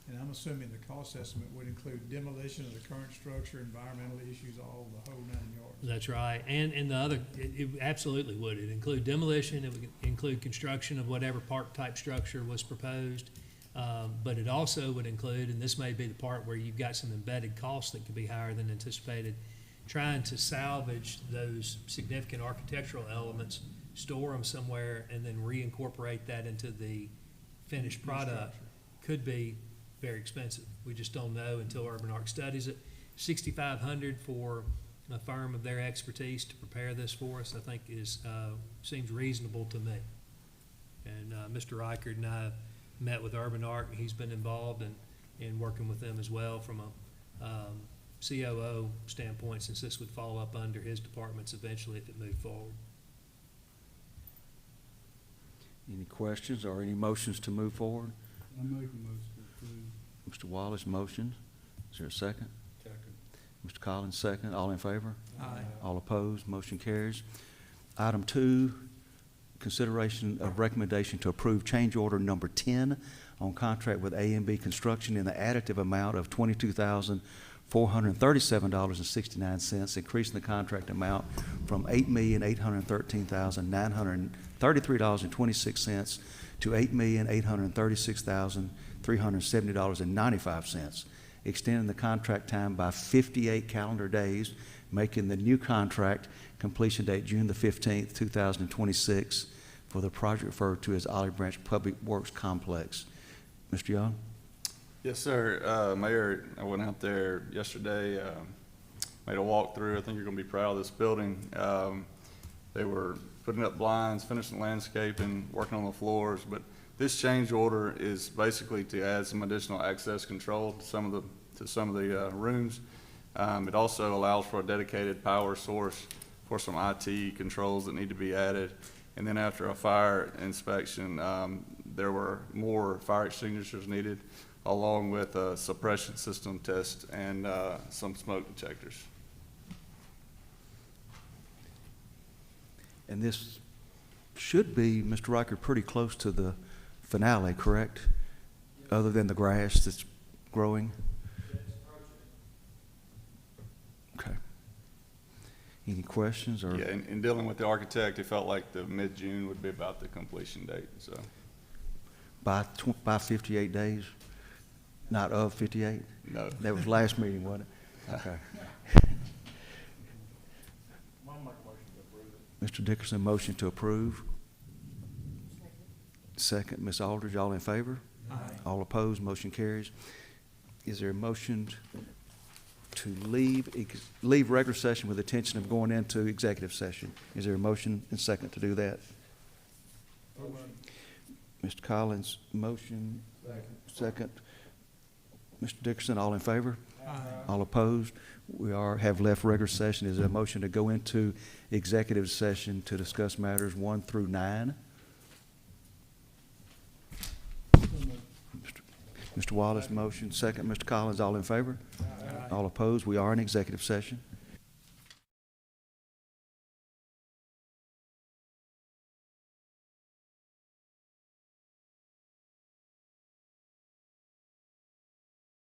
And I'm assuming the cost estimate would include demolition of the current structure, environmental issues, all the whole 9 yards. That's right. And the other, it absolutely would. It'd include demolition, it would include construction of whatever park-type structure was proposed. But it also would include, and this may be the part where you've got some embedded costs that could be higher than anticipated, trying to salvage those significant architectural elements, store them somewhere, and then reincorporate that into the finished product could be very expensive. We just don't know until Urban Arc studies it. $6,500 for a firm of their expertise to prepare this for us, I think seems reasonable to me. And Mr. Reichard and I met with Urban Arc. He's been involved in working with them as well from a COO standpoint, since this would fall up under his departments eventually if it moved forward. Any questions or any motions to move forward? I make a motion to approve. Mr. Wallace, motion. Is there a second? Second. Mr. Collins, second. All in favor? Aye. All opposed? Motion carries. Item 2, consideration of recommendation to approve change order number 10 on contract with A&B Construction in the additive amount of $22,437.69, increasing the contract amount from $8,813,933.26 to $8,836,370.95, extending the contract time by 58 calendar days, making the new contract completion date June the 15th, 2026 for the project referred to as Olive Branch Public Works Complex. Mr. Young? Yes, sir. Mayor, I went out there yesterday, made a walkthrough. I think you're going to be proud of this building. They were putting up blinds, finishing landscaping, working on the floors, but this change order is basically to add some additional access control to some of the rooms. It also allows for a dedicated power source for some IT controls that need to be added. And then after a fire inspection, there were more fire extinguishers needed, along with a suppression system test and some smoke detectors. And this should be, Mr. Riker, pretty close to the finale, correct? Other than the grass that's growing? Okay. Any questions or? Yeah, in dealing with the architect, it felt like the mid-June would be about the completion date, so. By 58 days? Not of 58? No. That was last meeting, wasn't it? Okay. Mr. Dickerson, motion to approve. Second, Ms. Aldridge, all in favor? Aye. All opposed, motion carries. Is there a motion to leave regular session with the intention of going into executive session? Is there a motion and second to do that? Mr. Collins, motion. Second. Mr. Dickerson, all in favor? Aye. All opposed? We have left regular session. Is there a motion to go into executive session to discuss matters 1 through 9? Mr. Wallace, motion. Second, Mr. Collins, all in favor? All opposed? We are in executive session.